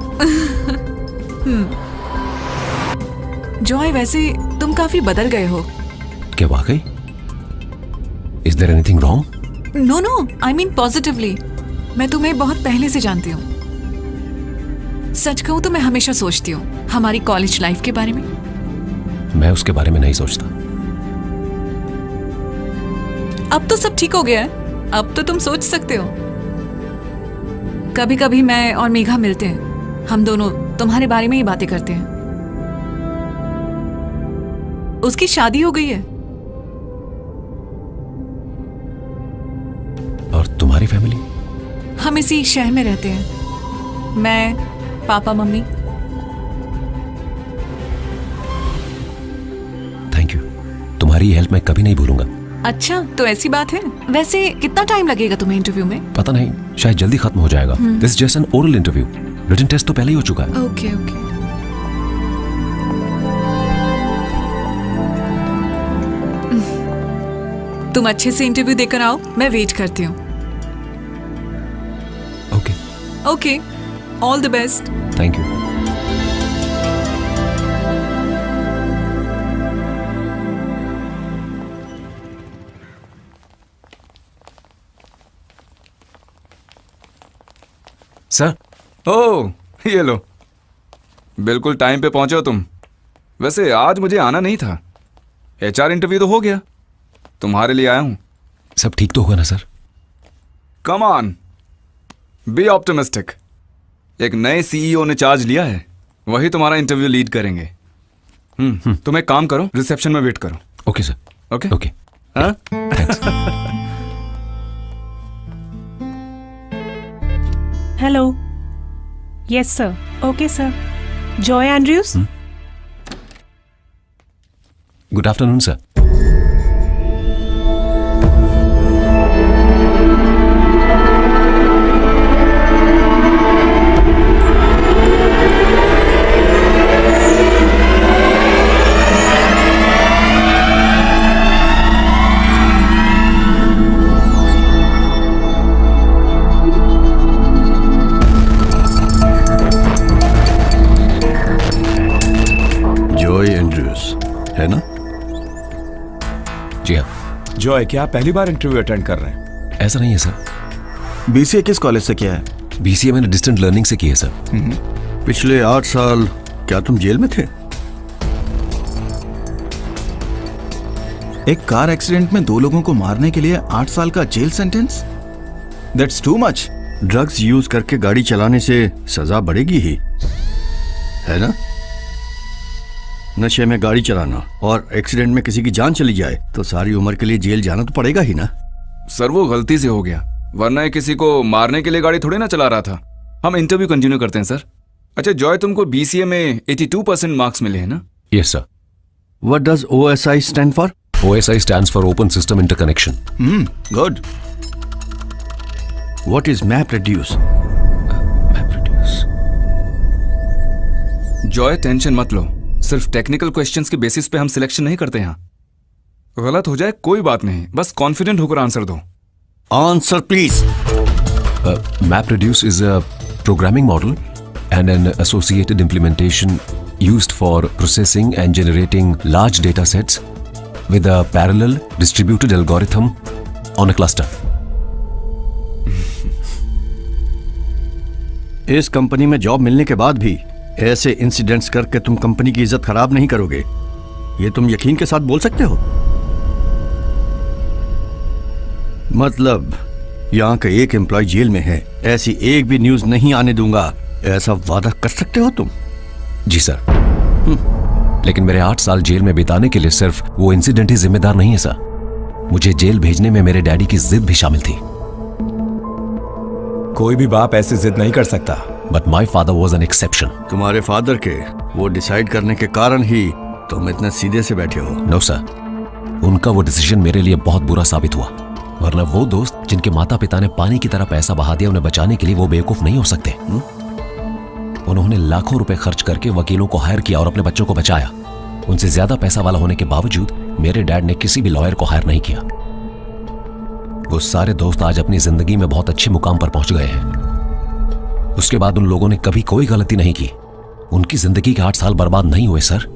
जॉय, वैसे तुम काफी बदल गए हो। क्या वाकई? Is there anything wrong? No, I mean positively. मैं तुम्हें बहुत पहले से जानती हूँ। सच कहूँ तो मैं हमेशा सोचती हूँ हमारी कॉलेज लाइफ के बारे में। मैं उसके बारे में नहीं सोचता। अब तो सब ठीक हो गया है, अब तो तुम सोच सकते हो। कभी कभी मैं और मेघा मिलते हैं, हम दोनों तुम्हारे बारे में ही बातें करते हैं। उसकी शादी हो गई है। और तुम्हारी फैमिली? हम इसी शहर में रहते हैं, मैं, पापा, मम्मी। थैंक यू, तुम्हारी हेल्प मैं कभी नहीं भूलूंगा। अच्छा, तो ऐसी बात है। वैसे कितना टाइम लगेगा तुम्हें इंटरव्यू में? पता नहीं, शायद जल्दी खत्म हो जाएगा। This just an oral interview, written test तो पहले ही हो चुका है। ओके। तुम अच्छे से इंटरव्यू देकर आओ, मैं वेट करती हूँ। Okay, all the best. Thank you. Sir. Oh, ये लो। बिल्कुल टाइम पे पहुंचे हो तुम। वैसे आज मुझे आना नहीं था, HR इंटरव्यू तो हो गया, तुम्हारे लिए आया हूं। सब ठीक तो होगा ना sir? Come on, be optimistic. एक नए सीईओ ने चार्ज लिया है, वही तुम्हारा इंटरव्यू लीड करेंगे। तुम एक काम करो, रिसेप्शन में वेट करो। Okay sir. Okay okay. हाँ? Hello. Yes sir. Okay sir. Joy Andrews. Good afternoon sir. Joy Andrews है ना? जी हाँ। जॉय, क्या आप पहली बार इंटरव्यू अटेंड कर रहे हैं? ऐसा नहीं है सर। बीसीए किस कॉलेज से किया है? बीसीए मैंने डिस्टेंट लर्निंग से की है सर। पिछले 8 साल क्या तुम जेल में थे? एक कार एक्सीडेंट में 2 लोगों को मारने के लिए 8 साल का jail sentence? That's too much. Drugs use करके गाड़ी चलाने से सजा बढ़ेगी ही, है ना? नशे में गाड़ी चलाना और एक्सीडेंट में किसी की जान चली जाए तो सारी उम्र के लिए जेल जाना तो पड़ेगा ही ना। सर वो गलती से हो गया, वरना ये किसी को मारने के लिए गाड़ी थोड़ी ना चला रहा था। हम इंटरव्यू कंटिन्यू करते हैं सर। अच्छा जॉय, तुमको बीसीए में 82% मार्क्स मिले हैं ना? Yes sir. What does OSI stand for? OSI stands for Open System Interconnection. Good. What is MapReduce? Joy tension मत लो, सिर्फ टेक्निकल क्वेश्चंस के बेसिस पे हम सिलेक्शन नहीं करते यहाँ। गलत हो जाए कोई बात नहीं, बस कॉन्फिडेंट होकर आंसर दो। Answer please. MapReduce is a programming model and an associated implementation used for processing and generating large data sets with a parallel distributed algorithm on a cluster. इस कंपनी में जॉब मिलने के बाद भी ऐसे इंसिडेंट्स करके तुम कंपनी की इज्जत खराब नहीं करोगे, ये तुम यकीन के साथ बोल सकते हो? मतलब यहाँ का एक एम्प्लॉय जेल में है, ऐसी एक भी न्यूज नहीं आने दूंगा, ऐसा वादा कर सकते हो तुम? जी सर। लेकिन मेरे 8 साल जेल में बिताने के लिए सिर्फ वो इंसिडेंट ही जिम्मेदार नहीं है सर। मुझे जेल भेजने में मेरे डैडी की जिद भी शामिल थी। कोई भी बाप ऐसी जिद नहीं कर सकता। But my father was an exception. तुम्हारे फादर के वो डिसाइड करने के कारण ही तुम इतने सीधे से बैठे हो। नो सर, उनका वो डिसीजन मेरे लिए बहुत बुरा साबित हुआ, वरना वो दोस्त जिनके माता पिता ने पानी की तरह पैसा बहा दिया उन्हें बचाने के लिए, वो बेवकूफ नहीं हो सकते। उन्होंने लाखों रुपए खर्च करके वकीलों को हायर किया और अपने बच्चों को बचाया। उनसे ज्यादा पैसा वाला होने के बावजूद मेरे डैड ने किसी भी लॉयर को हायर नहीं किया। वो सारे दोस्त आज अपनी जिंदगी में बहुत अच्छे मुकाम पर पहुंच गए हैं। उसके बाद उन लोगों ने कभी कोई गलती नहीं की। उनकी जिंदगी के 8 साल बर्बाद नहीं हुए sir.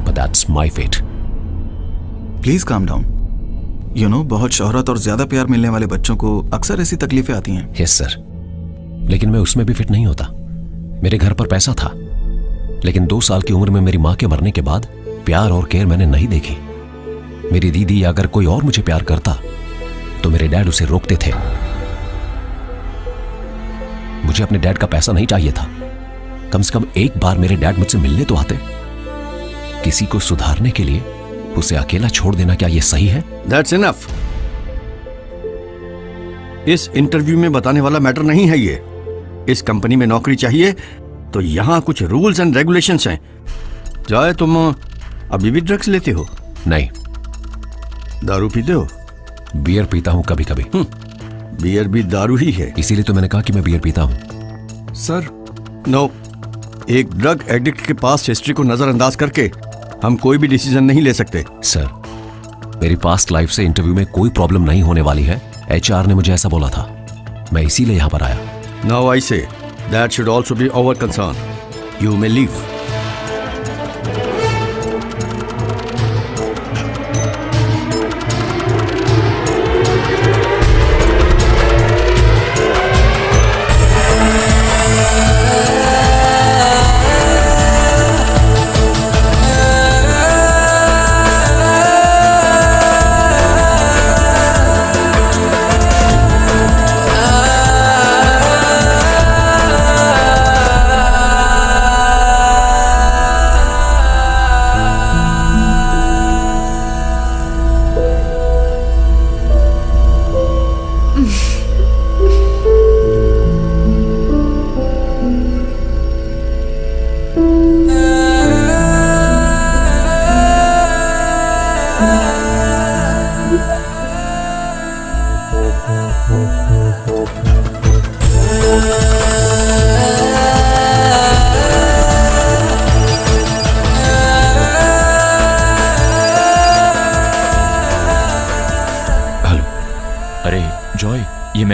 But that's my fate. Please calm down. You know, बहुत शोहरत और ज्यादा प्यार मिलने वाले बच्चों को अक्सर ऐसी तकलीफें आती हैं। यस सर, लेकिन मैं उसमें भी फिट नहीं होता। मेरे घर पर पैसा था, लेकिन 2 साल की उम्र में मेरी मां के मरने के बाद प्यार और केयर मैंने नहीं देखी। मेरी दीदी या अगर कोई और मुझे प्यार करता तो मेरे डैड उसे रोकते थे। मुझे अपने डैड का पैसा नहीं चाहिए था। कम से कम एक बार मेरे डैड मुझसे मिलने तो आते। किसी को सुधारने के लिए उसे अकेला छोड़ देना, क्या यह सही है? That's enough. इस इंटरव्यू में बताने वाला मैटर नहीं है ये। इस कंपनी में नौकरी चाहिए तो यहाँ कुछ रूल्स एंड रेगुलेशंस हैं। जाए, तुम अभी भी ड्रग्स लेते हो? नहीं। दारू पीते हो? बियर पीता हूं कभी कभी। बियर भी दारू ही है, इसीलिए तो मैंने कहा कि मैं बियर पीता हूं। सर नो, एक ड्रग एडिक्ट के पास हिस्ट्री को नजरअंदाज करके हम कोई भी डिसीजन नहीं ले सकते। सर, मेरी पास्ट लाइफ से इंटरव्यू में कोई प्रॉब्लम नहीं होने वाली है। HR ने मुझे ऐसा बोला था, मैं इसीलिए यहां पर आया। Now I say that should also be our concern. You may leave.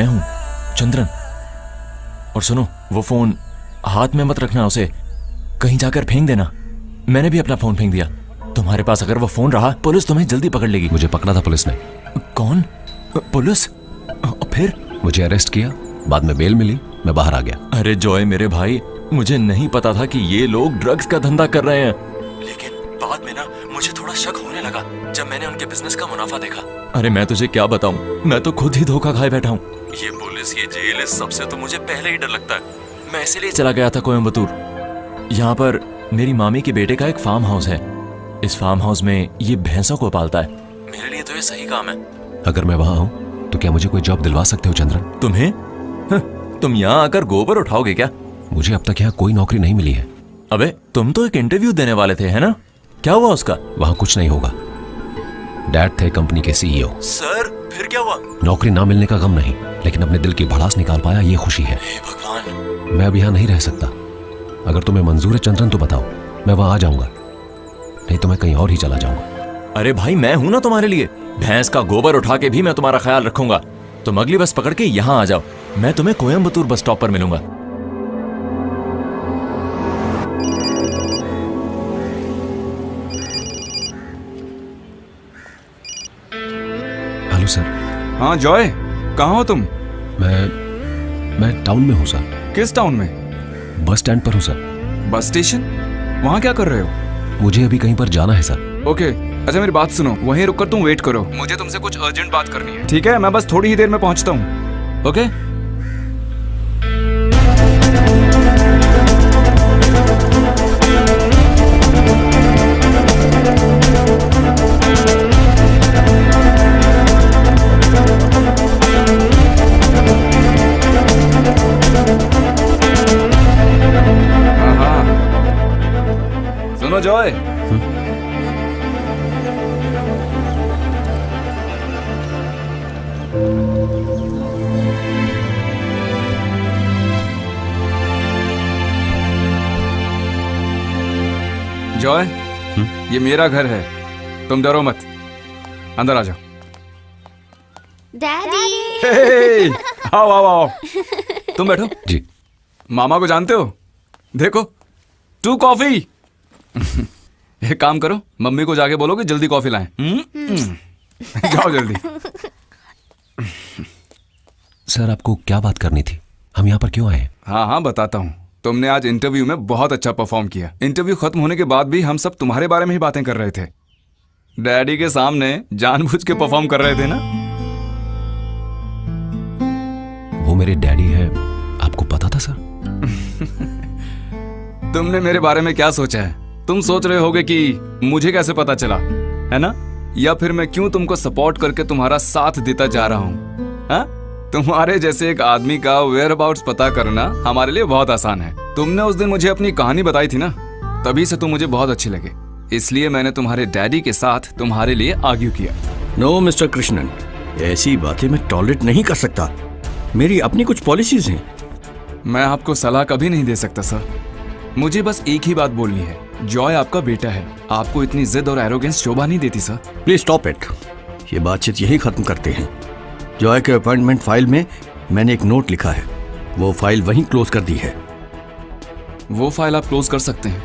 मैं हूं, चंद्रन। और सुनो, वो फोन हाथ में मत रखना, उसे कहीं जाकर फेंक देना। मैंने भी अपना फोन फेंक दिया। तुम्हारे पास अगर वो फोन रहा, पुलिस तुम्हें जल्दी पकड़ लेगी। मुझे पकड़ा था पुलिस ने। कौन? पुलिस? फिर? मुझे अरेस्ट किया, बाद में बेल मिली, मैं बाहर आ गया। अरे जॉय मेरे भाई, मुझे नहीं पता था कि ये लोग ड्रग्स का धंधा कर रहे हैं, लेकिन बाद में ना मुझे थोड़ा शक होने लगा जब मैंने उनके बिजनेस का मुनाफा देखा। अरे मैं तुझे क्या बताऊं, मैं तो खुद ही धोखा खाए बैठा हूं। ये पुलिस, ये जेल, इस सबसे तो मुझे पहले ही डर लगता है। मैं इसीलिए चला गया था कोयम्बतूर। यहाँ पर मेरी मामी के बेटे का एक फार्म हाउस है। इस फार्म हाउस में ये भैंसों को पालता है। मेरे लिए तो ये सही काम है। अगर मैं वहां हूं तो क्या मुझे कोई जॉब दिलवा सकते हो चंद्रन? तुम्हें? तुम यहाँ आकर गोबर उठाओगे क्या? मुझे अब तक यहाँ कोई नौकरी नहीं मिली है। अबे तुम तो एक इंटरव्यू देने वाले थे, है ना? क्या हुआ उसका? वहां कुछ नहीं होगा। डैड थे कंपनी के सीईओ। सर फिर क्या हुआ? नौकरी ना मिलने का गम नहीं, लेकिन अपने दिल की भड़ास निकाल पाया, ये खुशी है। भगवान, मैं अब यहाँ नहीं रह सकता। अगर तुम्हें मंजूर है चंद्रन तो बताओ, मैं वहां आ जाऊंगा, नहीं तो मैं कहीं और ही चला जाऊंगा। अरे भाई, मैं हूं ना तुम्हारे लिए। भैंस का गोबर उठा के भी मैं तुम्हारा ख्याल रखूंगा। तुम अगली बस पकड़ के यहाँ आ जाओ, मैं तुम्हें कोयम्बतूर बस स्टॉप पर मिलूंगा। Hello sir. हाँ जॉय, कहाँ हो तुम? मैं टाउन में हूँ सर। किस टाउन में? बस स्टैंड पर हूँ सर। Bus station? वहाँ क्या कर रहे हो? मुझे अभी कहीं पर जाना है सर। ओके, अच्छा मेरी बात सुनो, वहीं रुककर तुम वेट करो, मुझे तुमसे कुछ अर्जेंट बात करनी है। ठीक है, मैं बस थोड़ी ही देर में पहुंचता हूँ। ओके? हाँ, सुनो जॉय, जॉय, ये मेरा घर है, तुम डरो मत, अंदर आ जाओ। डैडी। आओ आओ आओ, तुम बैठो। जी। मामा को जानते हो? देखो, 2 कॉफी। एक काम करो, मम्मी को जाके बोलो कि जल्दी कॉफी लाएं। जाओ जल्दी। सर आपको क्या बात करनी थी? हम यहाँ पर क्यों आए? हाँ हाँ बताता हूँ। तुमने आज इंटरव्यू में बहुत अच्छा परफॉर्म किया। इंटरव्यू खत्म होने के बाद भी हम सब तुम्हारे बारे में ही बातें कर रहे थे। डैडी के सामने जानबूझ के परफॉर्म कर रहे थे ना? वो मेरे डैडी है, आपको पता था सर? तुमने मेरे बारे में क्या सोचा है? तुम सोच रहे होगे कि मुझे कैसे पता चला, है ना? या फिर मैं क्यों तुमको सपोर्ट करके तुम्हारा साथ देता जा रहा हूँ? हाँ? तुम्हारे जैसे एक आदमी का वेयर अबाउट्स पता करना हमारे लिए बहुत आसान है। तुमने उस दिन मुझे अपनी कहानी बताई थी ना, तभी से तुम मुझे बहुत अच्छे लगे, इसलिए मैंने तुम्हारे डैडी के साथ तुम्हारे लिए आर्ग्यू किया। नो मिस्टर कृष्णन, ऐसी बातें मैं टॉलरेट नहीं कर सकता। मेरी अपनी कुछ पॉलिसीज हैं। मैं आपको सलाह कभी नहीं दे सकता सर। मुझे बस एक ही बात बोलनी है, जॉय आपका बेटा है, आपको इतनी जिद और एरोगेंस शोभा नहीं देती सर। Please stop it. ये बातचीत यही खत्म करते हैं। जॉय के अपॉइंटमेंट फाइल में मैंने एक नोट लिखा है, वो फाइल वहीं क्लोज कर दी है। वो फाइल आप क्लोज कर सकते हैं,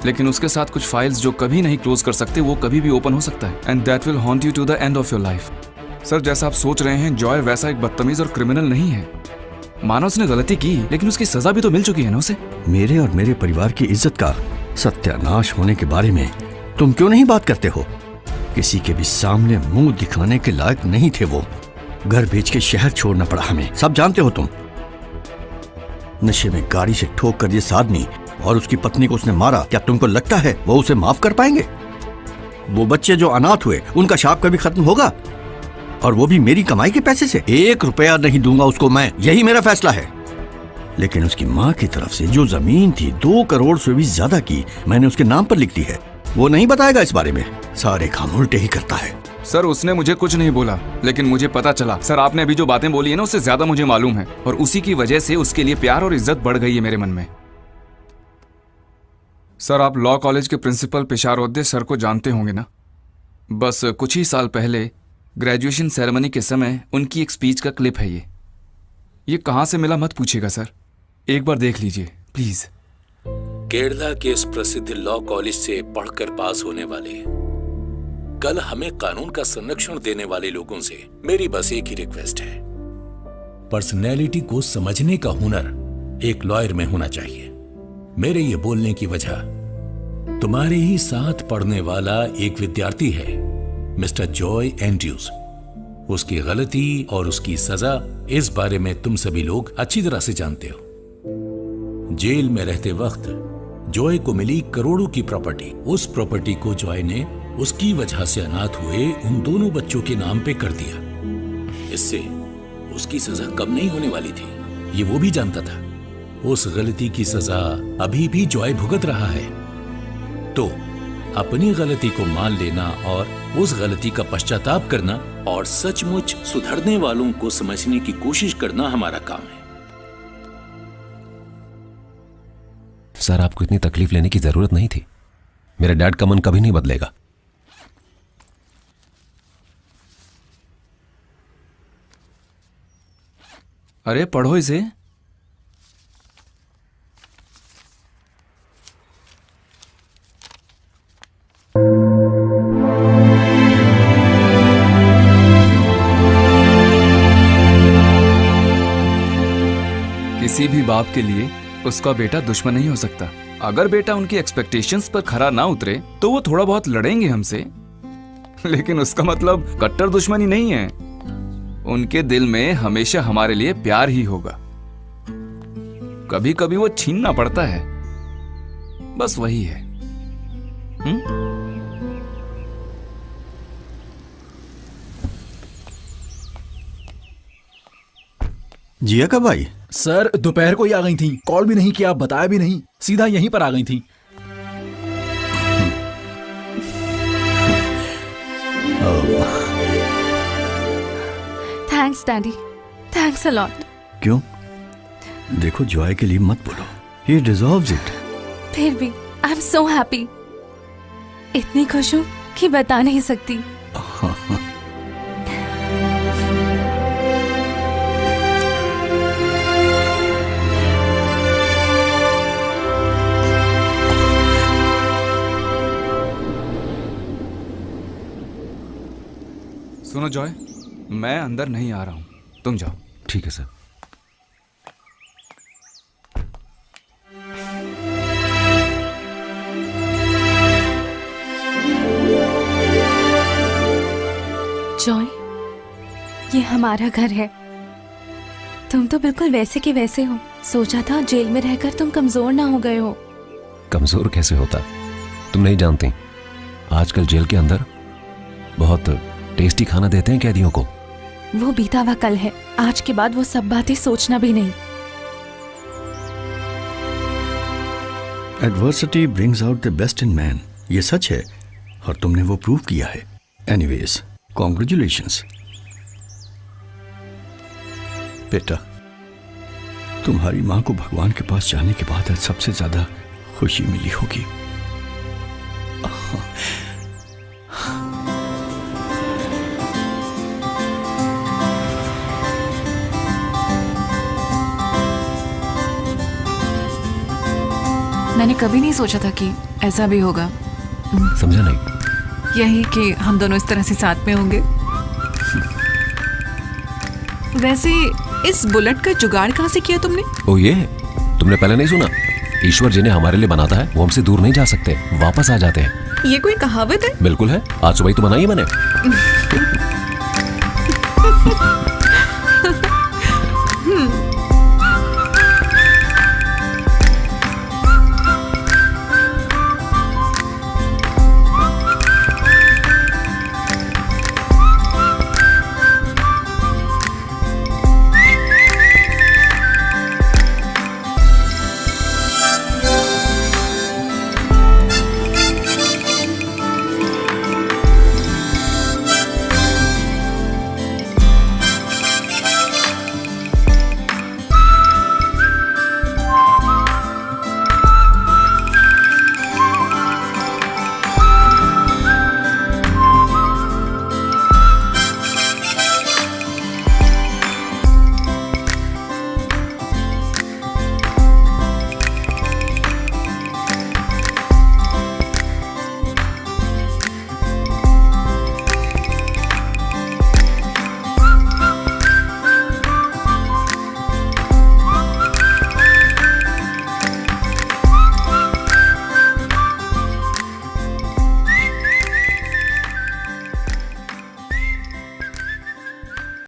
लेकिन उसके साथ कुछ फाइल्स जो कभी नहीं क्लोज कर सकते वो कभी भी ओपन हो सकता है, and that will haunt you to the end of your life. Sir जैसा आप सोच रहे हैं, जॉय वैसा एक बदतमीज और क्रिमिनल नहीं है। मानो उसने गलती की, लेकिन उसकी सजा भी तो मिल चुकी है ना उसे। मेरे और मेरे परिवार की इज्जत का सत्यानाश होने के बारे में तुम क्यों नहीं बात करते हो? किसी के भी सामने मुंह दिखाने के लायक नहीं थे वो। घर बेच के शहर छोड़ना पड़ा हमें, सब जानते हो तुम। नशे में गाड़ी से ठोक कर जिस आदमी और उसकी पत्नी को उसने मारा, क्या तुमको लगता है वो उसे माफ कर पाएंगे? वो बच्चे जो अनाथ हुए, उनका शाप कभी खत्म होगा? और वो भी मेरी कमाई के पैसे से? 1 रुपया नहीं दूंगा उसको मैं, यही मेरा फैसला है। लेकिन उसकी माँ की तरफ से जो जमीन थी 2 करोड़ से भी ज्यादा की, मैंने उसके नाम पर लिख दी है। वो नहीं बताएगा इस बारे में, सारे काम उल्टे ही करता है। सर उसने मुझे कुछ नहीं बोला, लेकिन मुझे पता चला। सर आपने अभी जो बातें बोली है ना, उससे ज्यादा मुझे मालूम है, और उसी की वजह से उसके लिए प्यार और इज्जत बढ़ गई है मेरे मन में। सर आप लॉ कॉलेज के प्रिंसिपल पिशारोद्दे सर को जानते होंगे ना? बस कुछ ही साल पहले ग्रेजुएशन सेरेमनी के समय उनकी एक स्पीच का क्लिप है ये। ये कहाँ से मिला मत पूछिएगा सर, एक बार देख लीजिए प्लीज। केरला के इस प्रसिद्ध लॉ कॉलेज से पढ़कर पास होने वाले, कल हमें कानून का संरक्षण देने वाले लोगों से मेरी बस एक ही रिक्वेस्ट है, पर्सनैलिटी को समझने का हुनर एक लॉयर में होना चाहिए। मेरे ये बोलने की वजह, तुम्हारे ही साथ पढ़ने वाला एक विद्यार्थी है, मिस्टर जॉय एंड्रयूज। उसकी गलती और उसकी सजा, इस बारे में तुम सभी लोग अच्छी तरह से जानते हो। जेल में रहते वक्त जॉय को मिली करोड़ों की प्रॉपर्टी, उस प्रॉपर्टी को जॉय ने उसकी वजह से अनाथ हुए उन दोनों बच्चों के नाम पे कर दिया। इससे उसकी सजा कम नहीं होने वाली थी, ये वो भी जानता था। उस गलती की सजा अभी भी जॉय भुगत रहा है। तो अपनी गलती को मान लेना और उस गलती का पश्चाताप करना और सचमुच सुधरने वालों को समझने की कोशिश करना हमारा काम है। सर, आपको इतनी तकलीफ लेने की जरूरत नहीं थी। मेरे डैड का मन कभी नहीं बदलेगा। अरे पढ़ो इसे। किसी भी बाप के लिए उसका बेटा दुश्मन नहीं हो सकता। अगर बेटा उनकी एक्सपेक्टेशंस पर खरा ना उतरे तो वो थोड़ा बहुत लड़ेंगे हमसे, लेकिन उसका मतलब कट्टर दुश्मनी नहीं है। उनके दिल में हमेशा हमारे लिए प्यार ही होगा। कभी कभी वो छीनना पड़ता है, बस वही है। जिया कब आई? सर दोपहर को ही आ गई थी, कॉल भी नहीं किया, बताया भी नहीं, सीधा यहीं पर आ गई थी। Thanks daddy, thanks a lot. क्यों? देखो, जॉय के लिए मत बोलो, ही डिजर्व्स इट। फिर भी आई एम सो हैप्पी, इतनी खुश हूँ कि बता नहीं सकती। सुनो जॉय, मैं अंदर नहीं आ रहा हूं, तुम जाओ। ठीक है सर। जॉय, ये हमारा घर है। तुम तो बिल्कुल वैसे के वैसे हो। सोचा था जेल में रहकर तुम कमजोर ना हो गए हो। कमजोर कैसे होता? तुम नहीं जानती, आजकल जेल के अंदर बहुत टेस्टी खाना देते हैं कैदियों को। वो बीता हुआ कल है, आज के बाद वो सब बातें सोचना भी नहीं। Adversity brings out the best in man, ये सच है और तुमने वो प्रूव किया है। एनीवेज, कॉन्ग्रेचुलेशंस बेटा। तुम्हारी माँ को भगवान के पास जाने के बाद सबसे ज्यादा खुशी मिली होगी। मैंने कभी नहीं सोचा था कि ऐसा भी होगा। समझा नहीं? यही कि हम दोनों इस तरह से साथ में होंगे। वैसे इस बुलेट का जुगाड़ कहाँ से किया तुमने? ओ ये तुमने पहले नहीं सुना? ईश्वर जिन्हें हमारे लिए बनाता है वो हमसे दूर नहीं जा सकते, वापस आ जाते हैं। ये कोई कहावत है? बिल्कुल है, आज सुबह ही तो बनाई है मैंने।